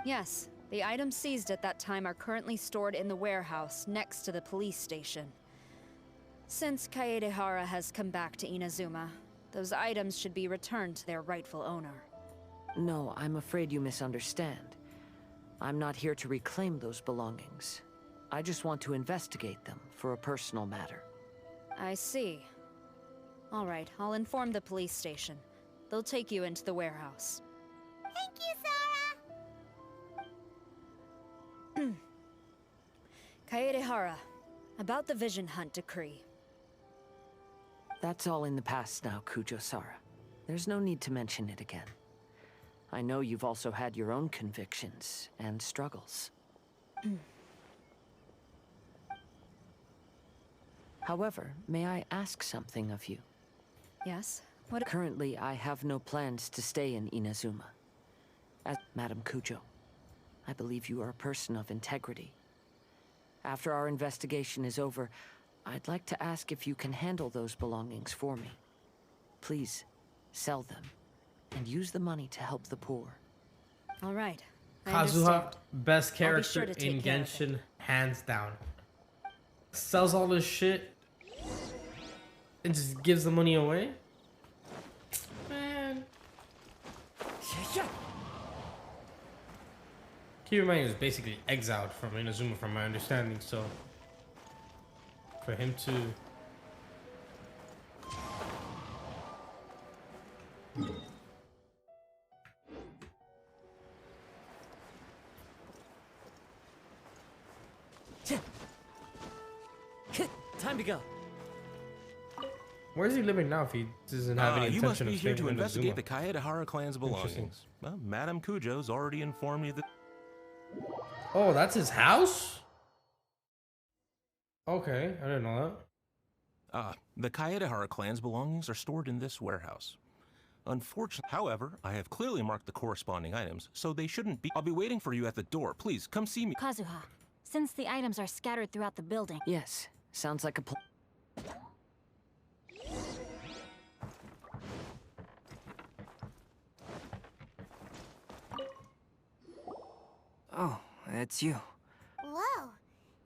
Yes, the items seized at that time are currently stored in the warehouse next to the police station. Since Kaedehara has come back to Inazuma, those items should be returned to their rightful owner. No, I'm afraid you misunderstand. I'm not here to reclaim those belongings. I just want to investigate them for a personal matter. I see. All right, I'll inform the police station. They'll take you into the warehouse. Thank you, Sara! Kaedehara, about the Vision Hunt decree. That's all in the past now, Kujo-Sara. There's no need to mention it again. I know you've also had your own convictions and struggles. However, may I ask something of you? Yes? What? Currently, I have no plans to stay in Inazuma. As Madam Kujo, I believe you are a person of integrity. After our investigation is over, I'd like to ask if you can handle those belongings for me. Please, sell them, and use the money to help the poor. All right. Kazuha, best character sure to take in care of Genshin, hands down. Sells all this shit and just gives the money away. Man. Keep in mind, he was basically exiled from Inazuma, from my understanding, so for him to Time to go. Where's he living now if he doesn't have any You must intention be of here staying to in investigate Inazuma? the Kaedehara clan's belongings. Well, Madam Kujo's already informed me that... Oh, that's his house? Okay, I didn't know that. The Kaedehara clan's belongings are stored in this warehouse. Unfortunately, however, I have clearly marked the corresponding items, so they shouldn't be... I'll be waiting for you at the door. Please, come see me. Kazuha, since the items are scattered throughout the building... Yes, sounds like a plan. Oh, it's you. Whoa,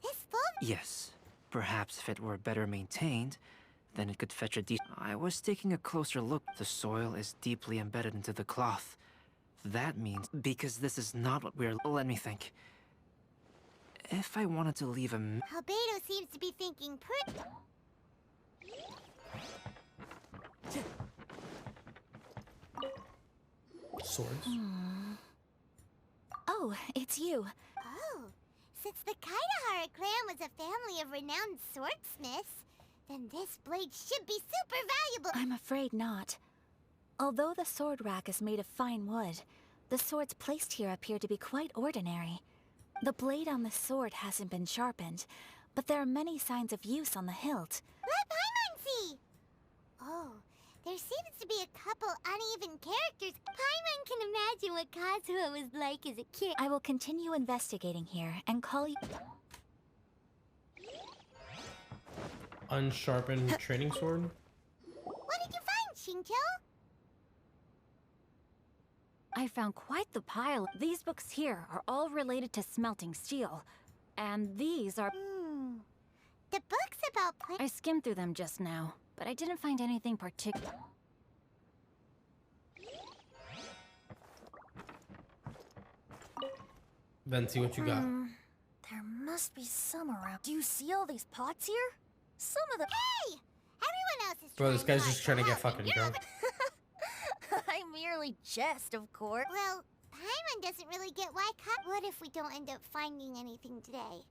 this phone... Yes. Perhaps if it were better maintained, then it could fetch a decent... I was taking a closer look. The soil is deeply embedded into the cloth. That means... Because this is not what we're... Let me think. If I wanted to leave a... Albedo seems to be thinking pretty... Swords. Oh, it's you. Oh, since the Kaidahara clan was a family of renowned swordsmiths, then this blade should be super valuable. I'm afraid not. Although the sword rack is made of fine wood, the swords placed here appear to be quite ordinary. The blade on the sword hasn't been sharpened, but there are many signs of use on the hilt. Let Paimon see! Oh, there seems to be a couple uneven characters. Paimon can imagine what Kazuha was like as a kid. I will continue investigating here and call you. Unsharpened training sword. What did you find, Shincho? I found quite the pile. These books here are all related to smelting steel. And these are... The books about I skimmed through them just now, but I didn't find anything particular. Venti, what you got? There must be some around. Do you see all these pots here? Some of them. Hey! Everyone else is Bro, this guy's just trying to get fucking drunk. I merely jest, of course. Well, Paimon doesn't really get why What if we don't end up finding anything today?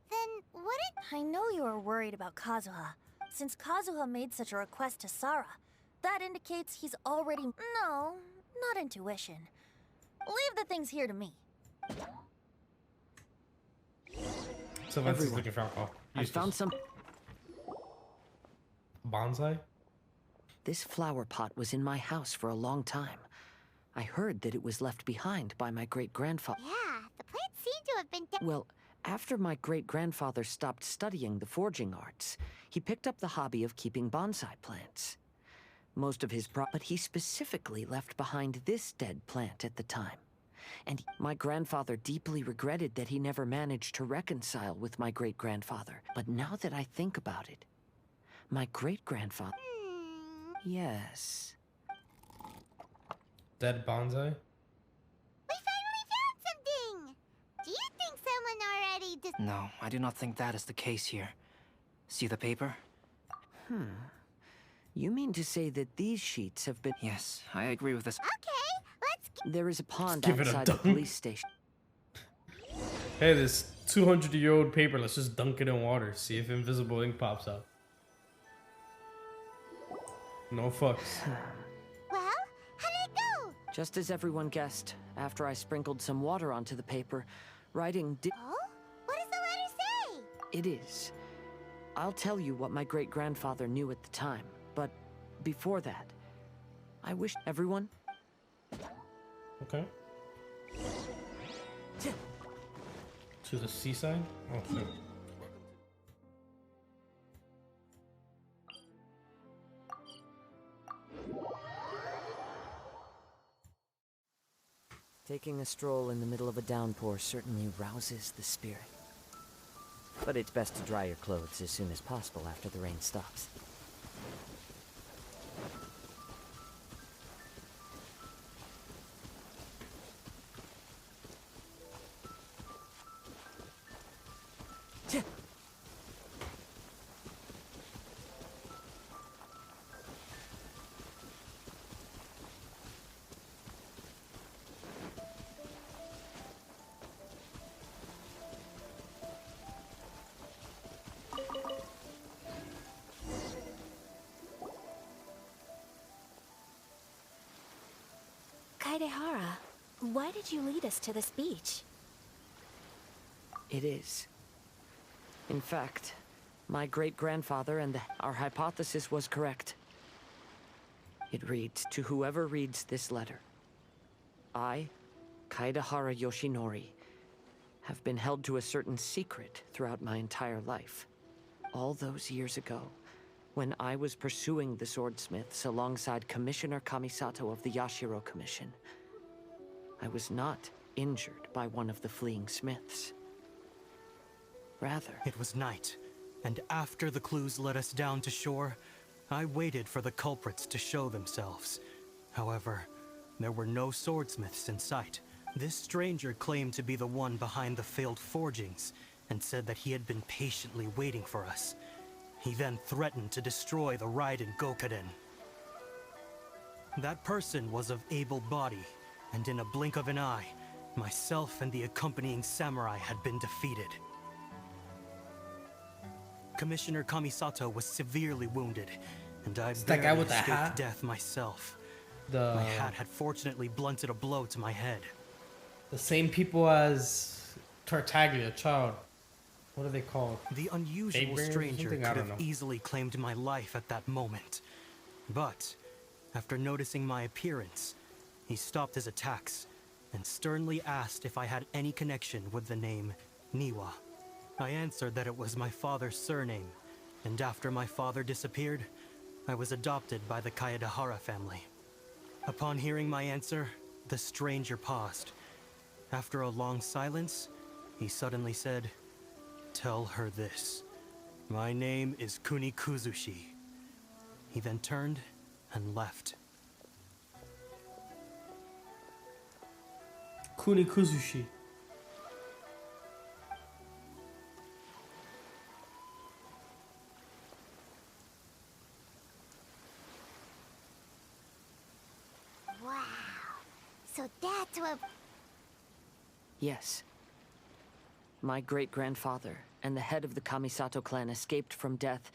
Then what I know you are worried about Kazuha. Since Kazuha made such a request to Sara, that indicates he's already... No, not intuition. Leave the things here to me. So Venti's looking for alcohol. I found some... Bonsai? This flower pot was in my house for a long time. I heard that it was left behind by my great-grandfather. Yeah, the plants seem to have been... Well, after my great-grandfather stopped studying the forging arts, he picked up the hobby of keeping bonsai plants. Most of his but he specifically left behind this dead plant at the time. And my grandfather deeply regretted that he never managed to reconcile with my great-grandfather. But now that I think about it, my great-grandfather... Yes. Dead bonsai? We finally found something! Do you think someone already... No, I do not think that is the case here. See the paper? You mean to say that these sheets have been... Yes, I agree with this. Okay, let's... There is a pond give it a outside the dunk. police station. Hey, this 200-year-old paper, let's just dunk it in water. See if invisible ink pops out. No fucks. Well, how did it go? Just as everyone guessed, after I sprinkled some water onto the paper, writing Oh? What does the letter say? It is. I'll tell you what my great-grandfather knew at the time, but before that, I wish everyone... Okay. To the seaside? Oh, shit. Taking a stroll in the middle of a downpour certainly rouses the spirit. But it's best to dry your clothes as soon as possible after the rain stops. Kaidehara, why did you lead us to this beach? It is. In fact, my great-grandfather and our hypothesis was correct. It reads, to whoever reads this letter, I, Kaidehara Yoshinori, have been held to a certain secret throughout my entire life. All those years ago, when I was pursuing the swordsmiths alongside Commissioner Kamisato of the Yashiro Commission, I was not injured by one of the fleeing smiths. Rather... It was night, and after the clues led us down to shore, I waited for the culprits to show themselves. However, there were no swordsmiths in sight. This stranger claimed to be the one behind the failed forgings, and said that he had been patiently waiting for us. He then threatened to destroy the Raiden Gokaden. That person was of able body, and in a blink of an eye, myself and the accompanying samurai had been defeated. Commissioner Kamisato was severely wounded, and I that guy barely with the escaped hat? death myself. My hat had fortunately blunted a blow to my head. The same people as Tartaglia, child. What are they called? The unusual stranger could have easily claimed my life at that moment. But, after noticing my appearance, he stopped his attacks and sternly asked if I had any connection with the name Niwa. I answered that it was my father's surname, and after my father disappeared, I was adopted by the Kaedahara family. Upon hearing my answer, the stranger paused. After a long silence, he suddenly said, "Tell her this. My name is Kunikuzushi." He then turned and left. Kunikuzushi. Wow. So that's what... Yes. My great-grandfather and the head of the Kamisato clan escaped from death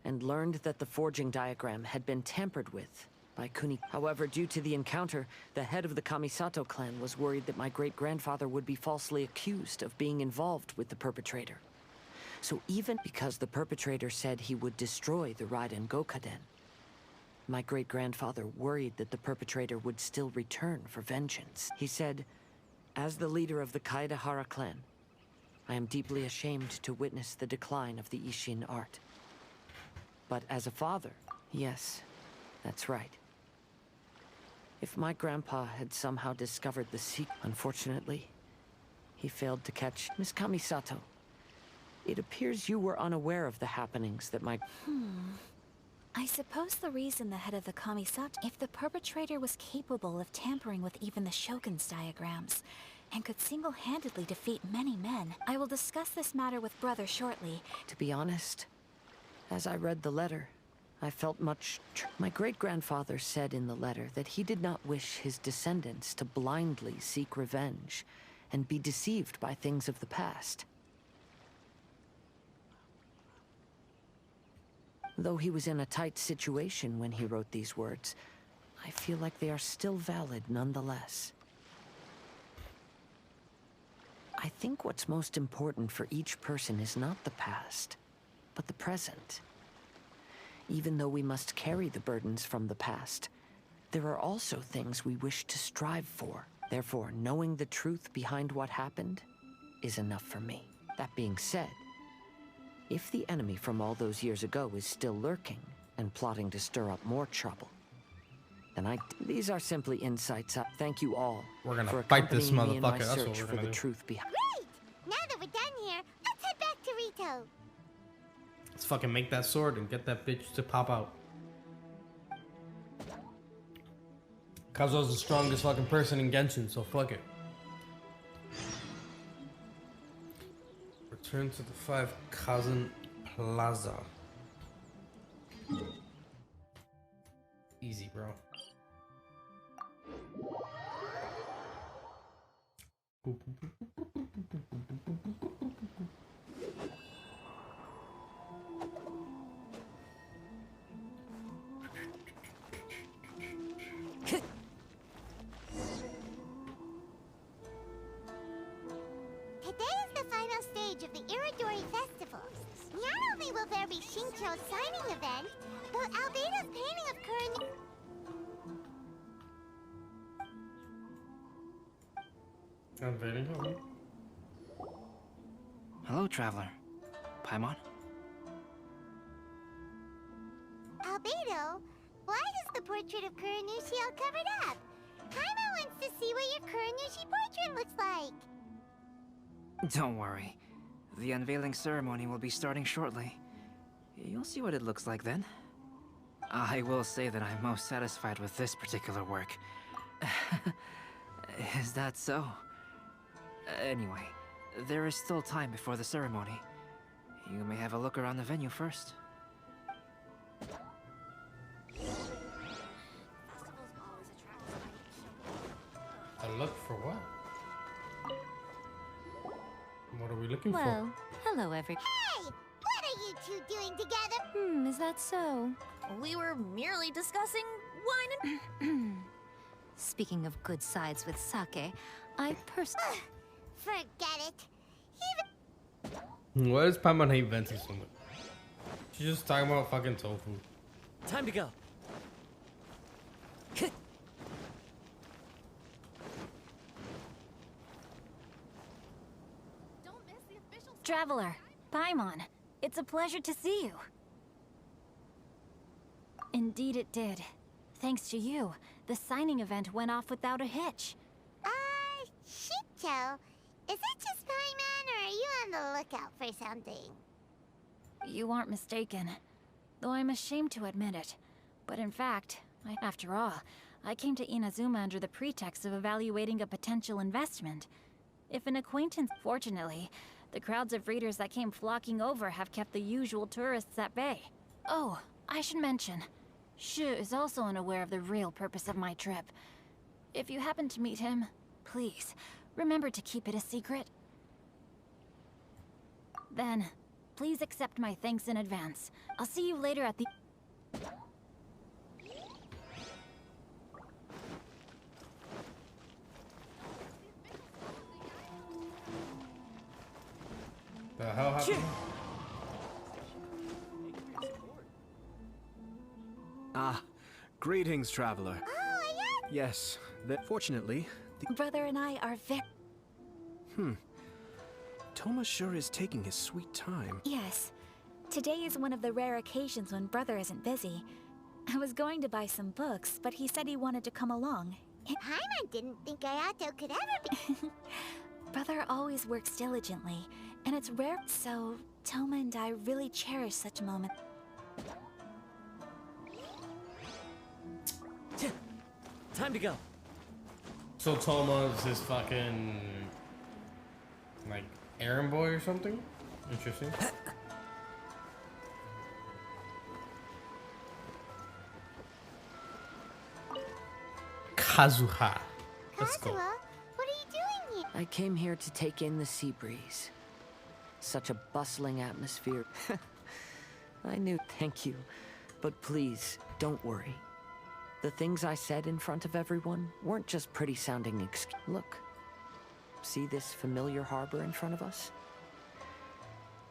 and learned that the forging diagram had been tampered with by Kuni. However, due to the encounter, the head of the Kamisato clan was worried that my great-grandfather would be falsely accused of being involved with the perpetrator. So even because the perpetrator said he would destroy the Raiden Gokaden, my great-grandfather worried that the perpetrator would still return for vengeance. He said, "As the leader of the Kaedahara clan, I am deeply ashamed to witness the decline of the Ishin art. But as a father, yes, that's right. If my grandpa had somehow discovered the secret, unfortunately, he failed to catch Miss Kamisato. It appears you were unaware of the happenings that my... I suppose the reason the head of the Kamisato... If the perpetrator was capable of tampering with even the Shogun's diagrams, and could single-handedly defeat many men, I will discuss this matter with Brother shortly. To be honest, as I read the letter, I felt much... My great-grandfather said in the letter that he did not wish his descendants to blindly seek revenge and be deceived by things of the past. Though he was in a tight situation when he wrote these words, I feel like they are still valid nonetheless. I think what's most important for each person is not the past, but the present. Even though we must carry the burdens from the past, there are also things we wish to strive for. Therefore, knowing the truth behind what happened is enough for me. That being said, if the enemy from all those years ago is still lurking and plotting to stir up more trouble, then these are simply insights. Thank you all. We're gonna for fight this accompanying me in my motherfucker. That's what search we're for gonna the do. truth behind. Great! Now that we're done here, let's head back to Rito. Let's fucking make that sword and get that bitch to pop out. Kazuo's the strongest fucking person in Genshin, so fuck it. Return to the 5 Kazan Plaza. Easy, bro. Today is the final stage of the Iridori Festival. Not only will there be Shincho's signing event, but Albedo's painting of Kuren... Unveiling, huh? Hello, traveler. Paimon? Albedo, why is the portrait of Kuranushi all covered up? Paimon wants to see what your Kuranushi portrait looks like. Don't worry. The unveiling ceremony will be starting shortly. You'll see what it looks like then. I will say that I'm most satisfied with this particular work. Is that so? Anyway, there is still time before the ceremony. You may have a look around the venue first. look for what? What are we looking Well, hello, everyone. Hey! What are you two doing together? Is that so? We were merely discussing wine and... Speaking of good sides with sake, I personally... Forget it. What is Paimon hate venting so much? She's just talking about fucking tofu. Time to go. Traveler, Paimon, it's a pleasure to see you. Indeed it did. Thanks to you, the signing event went off without a hitch. Shito, is it just Paimon, or are you on the lookout for something? You aren't mistaken, though I'm ashamed to admit it. But in fact, after all, I came to Inazuma under the pretext of evaluating a potential investment. If an acquaintance... Fortunately, the crowds of readers that came flocking over have kept the usual tourists at bay. Oh, I should mention, Shu is also unaware of the real purpose of my trip. If you happen to meet him, please, remember to keep it a secret. Then, please accept my thanks in advance. I'll see you later at the... The hell happened? Greetings, traveler. Oh, Yes, fortunately, Brother and I are very... Toma sure is taking his sweet time. Yes. Today is one of the rare occasions when Brother isn't busy. I was going to buy some books, but he said he wanted to come along. Paimon didn't think Ayato could ever be... Brother always works diligently, and it's rare, so Toma and I really cherish such a moment. Time to go. So Toma is his fucking like errand boy or something? Interesting. Kazuha. Let's go. What are you doing here? I came here to take in the sea breeze. Such a bustling atmosphere. I knew, thank you. But please, don't worry. The things I said in front of everyone weren't just pretty sounding excuses. Look. See this familiar harbor in front of us?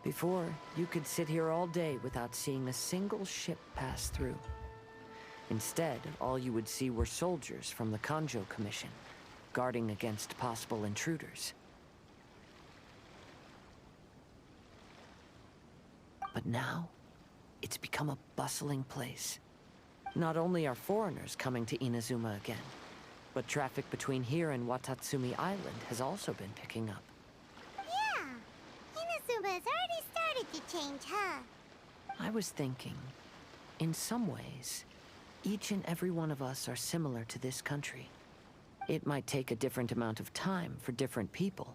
Before, you could sit here all day without seeing a single ship pass through. Instead, all you would see were soldiers from the Kanjo Commission, guarding against possible intruders. But now, it's become a bustling place. Not only are foreigners coming to Inazuma again, but traffic between here and Watatsumi Island has also been picking up. Yeah, Inazuma's already started to change, huh? I was thinking, in some ways, each and every one of us are similar to this country. It might take a different amount of time for different people,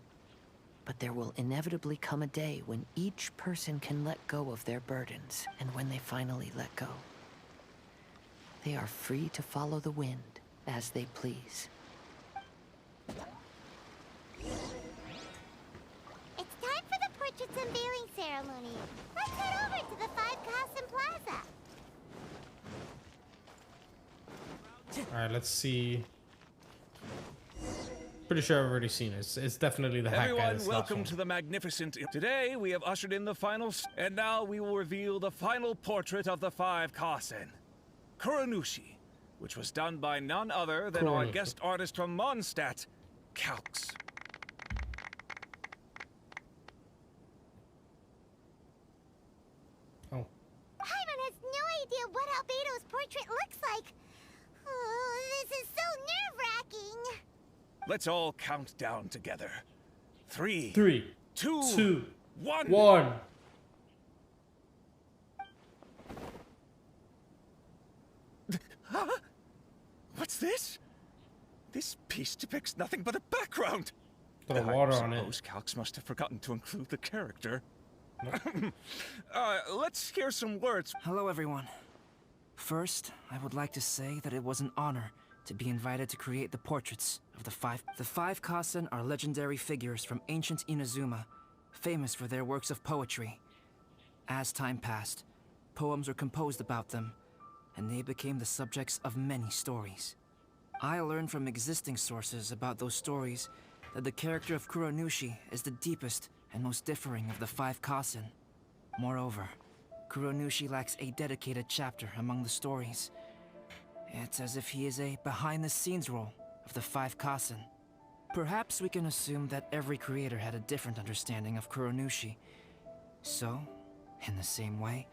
but there will inevitably come a day when each person can let go of their burdens, and when they finally let go, they are free to follow the wind as they please. It's time for the portrait's unveiling ceremony. Let's head over to the 5 Kasen Plaza. Alright, let's see. Pretty sure I've already seen it. It's definitely the hack guy. Everyone, welcome to the magnificent... Today, we have ushered in the final... And now we will reveal the final portrait of the 5 Kasen. Kuranushi, which was done by none other than our guest artist from Mondstadt, Calx. Oh. Paimon has no idea what Albedo's portrait looks like. Oh, this is so nerve-wracking. Let's all count down together. 3, 2, 1. 1. Huh? What's this? This piece depicts nothing but a background. Put a water on it. I suppose Calx must have forgotten to include the character. Let's hear some words. Hello, everyone. First, I would like to say that it was an honor to be invited to create the portraits of the five Kasen are legendary figures from ancient Inazuma, famous for their works of poetry. As time passed, poems were composed about them, and they became the subjects of many stories. I learned from existing sources about those stories that the character of Kuronushi is the deepest and most differing of the five Kasen. Moreover, Kuronushi lacks a dedicated chapter among the stories. It's as if he is a behind-the-scenes role of the five Kasen. Perhaps we can assume that every creator had a different understanding of Kuronushi. So, in the same way,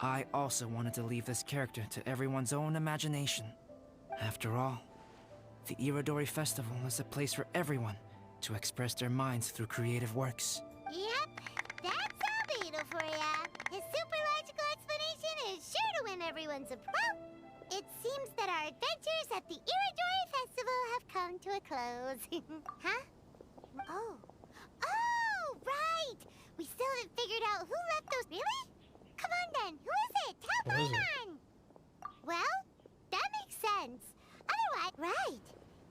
I also wanted to leave this character to everyone's own imagination. After all, the Irodori Festival is a place for everyone to express their minds through creative works. Yep, that's Albedo for ya. His super logical explanation is sure to win everyone's approval. It seems that our adventures at the Irodori Festival have come to a close. Huh? Oh. Oh, right! We still haven't figured out who left those... Really? Come on then, who is it? Tell on! Well, that makes sense. Otherwise, right.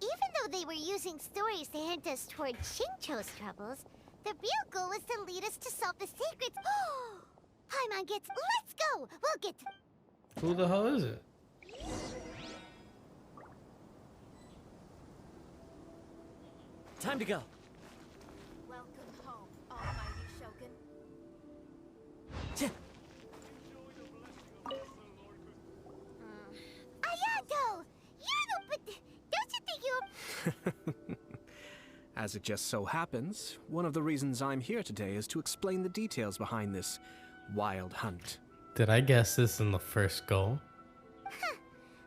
Even though they were using stories to hint us toward Shincho's troubles, the real goal was to lead us to solve the secrets. Paimon gets... Let's go! We'll get to... Who the hell is it? Time to go. Welcome home, almighty Shogun. Ayato! You're the... But don't you think you're... As it just so happens, one of the reasons I'm here today is to explain the details behind this wild hunt. Did I guess this in the first go?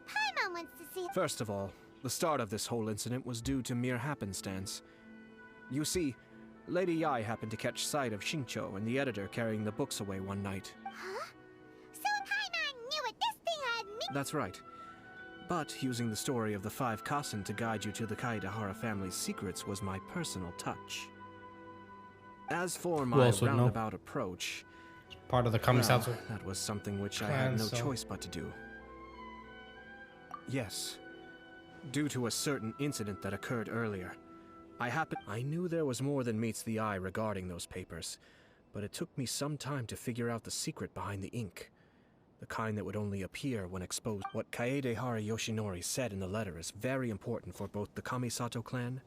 Paimon wants to see... First of all, the start of this whole incident was due to mere happenstance. You see, Lady Yai happened to catch sight of Shincho and the editor carrying the books away one night. Huh? So Paimon knew what this thing had me... That's right. But using the story of the five Kasen to guide you to the Kaedehara family's secrets was my personal touch. As for my roundabout approach... Part of the Kamisato. Well, that was something which I had no choice but to do. Yes. Due to a certain incident that occurred earlier, I knew there was more than meets the eye regarding those papers, but it took me some time to figure out the secret behind the ink. The kind that would only appear when exposed. What Kaedehara Yoshinori said in the letter is very important for both the Kamisato clan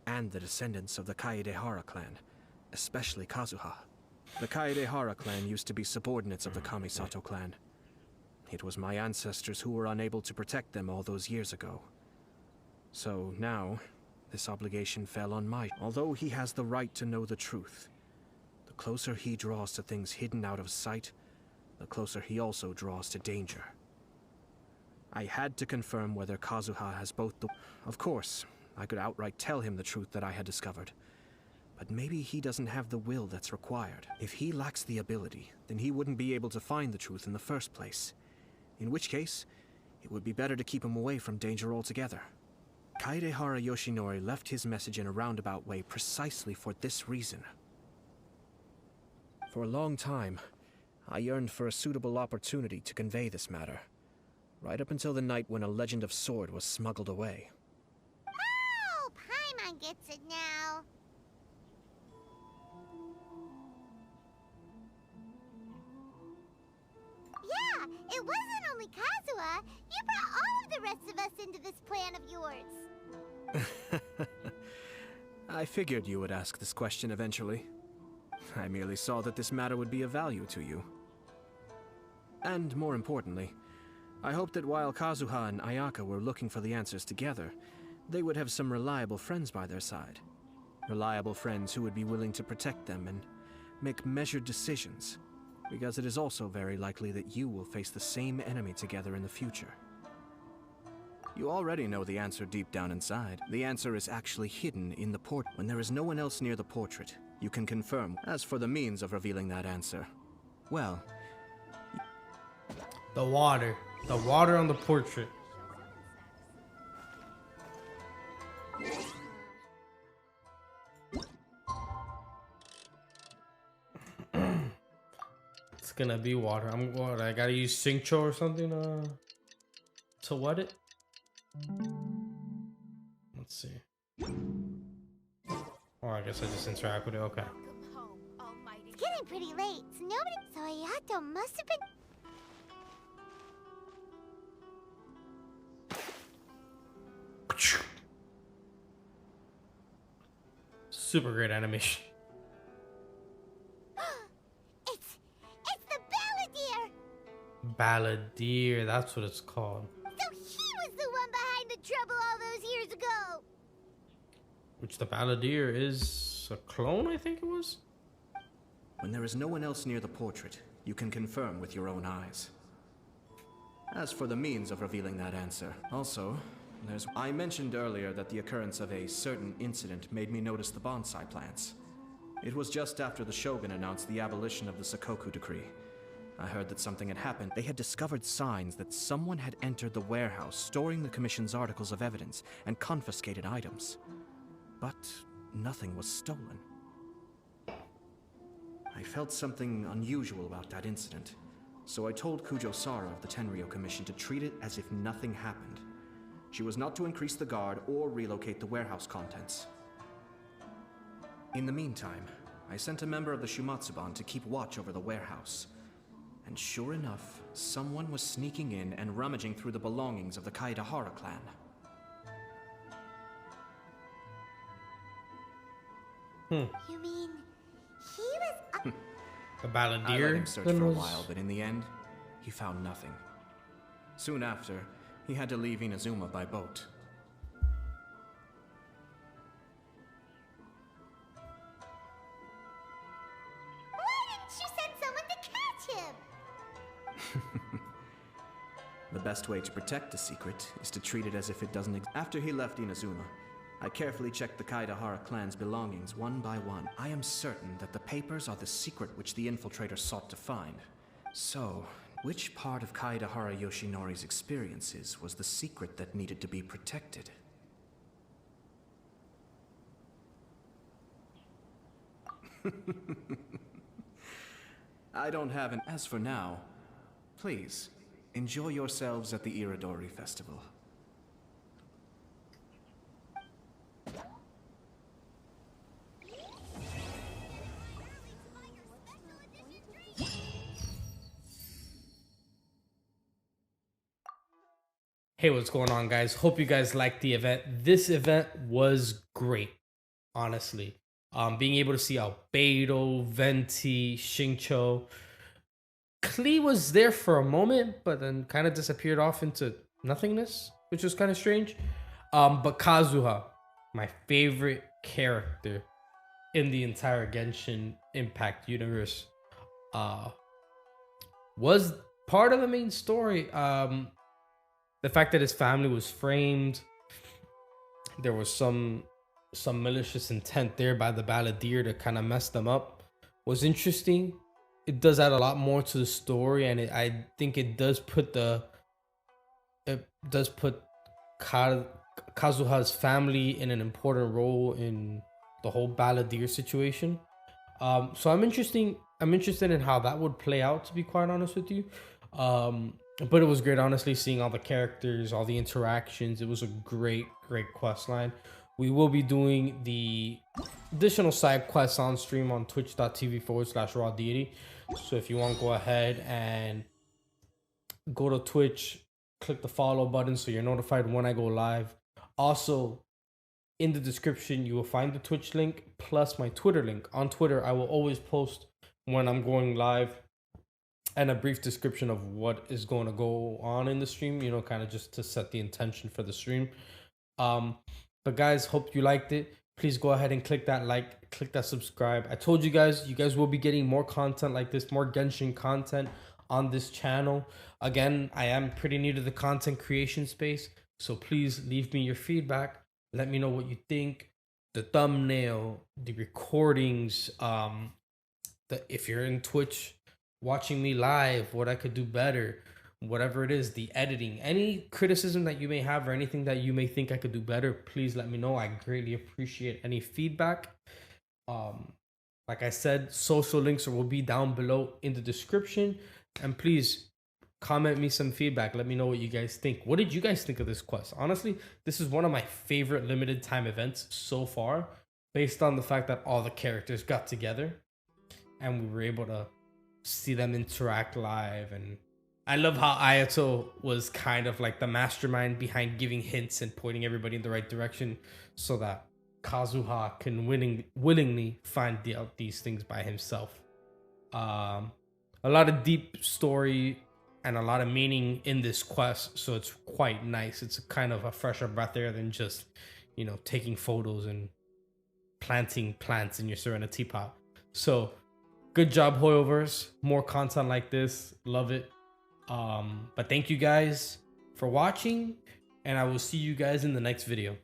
and the descendants of the Kaedehara clan, especially Kazuha. The Kaedehara clan used to be subordinates of the Kamisato clan. It was my ancestors who were unable to protect them all those years ago. So now, this obligation fell on my... Although he has the right to know the truth, the closer he draws to things hidden out of sight, the closer he also draws to danger. I had to confirm whether Kazuha has both the... Of course, I could outright tell him the truth that I had discovered. But maybe he doesn't have the will that's required. If he lacks the ability, then he wouldn't be able to find the truth in the first place. In which case, it would be better to keep him away from danger altogether. Kaedehara Yoshinori left his message in a roundabout way precisely for this reason. For a long time, I yearned for a suitable opportunity to convey this matter, right up until the night when a legend of sword was smuggled away. Oh, Paimon gets it now. Yeah, it wasn't only Kazuha. You brought all of the rest of us into this plan of yours. I figured you would ask this question eventually. I merely saw that this matter would be of value to you. And more importantly, I hoped that while Kazuha and Ayaka were looking for the answers together, they would have some reliable friends by their side. Reliable friends who would be willing to protect them and make measured decisions, because it is also very likely that you will face the same enemy together in the future. You already know the answer deep down inside. The answer is actually hidden in the portrait. When there is no one else near the portrait, you can confirm. As for the means of revealing that answer, well... The water. The water on the portrait. It's gonna be water. I gotta use Shincho or something to wet it. Let's see. Oh, I guess I just interact with it. Okay. It's getting pretty late, so Ayato must have been... Super great animation. It's the Balladeer! Balladeer, that's what it's called. So he was the one behind the trouble all those years ago! Which the Balladeer is a clone, I think it was? When there is no one else near the portrait, you can confirm with your own eyes. As for the means of revealing that answer, also, I mentioned earlier that the occurrence of a certain incident made me notice the bonsai plants. It was just after the Shogun announced the abolition of the Sakoku decree. I heard that something had happened. They had discovered signs that someone had entered the warehouse, storing the Commission's articles of evidence and confiscated items. But nothing was stolen. I felt something unusual about that incident, so I told Kujo-Sara of the Tenryo Commission to treat it as if nothing happened. She was not to increase the guard or relocate the warehouse contents. In the meantime, I sent a member of the Shumatsuban to keep watch over the warehouse. And sure enough, someone was sneaking in and rummaging through the belongings of the Kaedahara clan. You mean he was The Balladeer? I let him search for a while, but in the end, he found nothing. Soon after, he had to leave Inazuma by boat. Why didn't you send someone to catch him? The best way to protect a secret is to treat it as if it doesn't exist. After he left Inazuma, I carefully checked the Kaedahara clan's belongings one by one. I am certain that the papers are the secret which the infiltrator sought to find. So, which part of Kaedahara Yoshinori's experiences was the secret that needed to be protected? I don't have an... As for now, please, enjoy yourselves at the Iridori Festival. Hey, what's going on, guys? Hope you guys liked the event. This event was great, honestly. Being able to see Albedo, Venti, Xingqiu. Klee was there for a moment, but then kind of disappeared off into nothingness, which was kind of strange. But Kazuha, my favorite character in the entire Genshin Impact universe, was part of the main story. The fact that his family was framed, there was some malicious intent there by the Balladeer to kind of mess them up, was interesting. It does add a lot more to the story, and I think it does put Kazuha's family in an important role in the whole Balladeer situation. So I'm interested in how that would play out, to be quite honest with you. But it was great, honestly, seeing all the characters, all the interactions. It was a great quest line. We will be doing the additional side quests on stream on twitch.tv/rawdeity. So if you want, go ahead and go to Twitch, click the follow button so you're notified when I go live. Also, in the description, you will find the Twitch link plus my Twitter link. On Twitter, I will always post when I'm going live and a brief description of what is going to go on in the stream, kind of just to set the intention for the stream. But guys, hope you liked it. Please go ahead and click that like, click that subscribe. I told you guys will be getting more content like this, more Genshin content on this channel. Again, I am pretty new to the content creation space, so please leave me your feedback. Let me know what you think. The thumbnail, the recordings, if you're in Twitch watching me live, what I could do better, whatever it is, the editing, any criticism that you may have or anything that you may think I could do better, please let me know. I greatly appreciate any feedback. Like I said, social links will be down below in the description. And please, comment me some feedback. Let me know what you guys think. What did you guys think of this quest? Honestly, this is one of my favorite limited time events so far, based on the fact that all the characters got together and we were able to see them interact live. And I love how Ayato was kind of like the mastermind behind giving hints and pointing everybody in the right direction so that Kazuha can willingly find out these things by himself. A lot of deep story and a lot of meaning in this quest, so it's quite nice. It's kind of a fresher breath there than just, you know, taking photos and planting plants in your Serenity pot. So good job, Hoyoverse. More content like this, love it. But thank you guys for watching, and I will see you guys in the next video.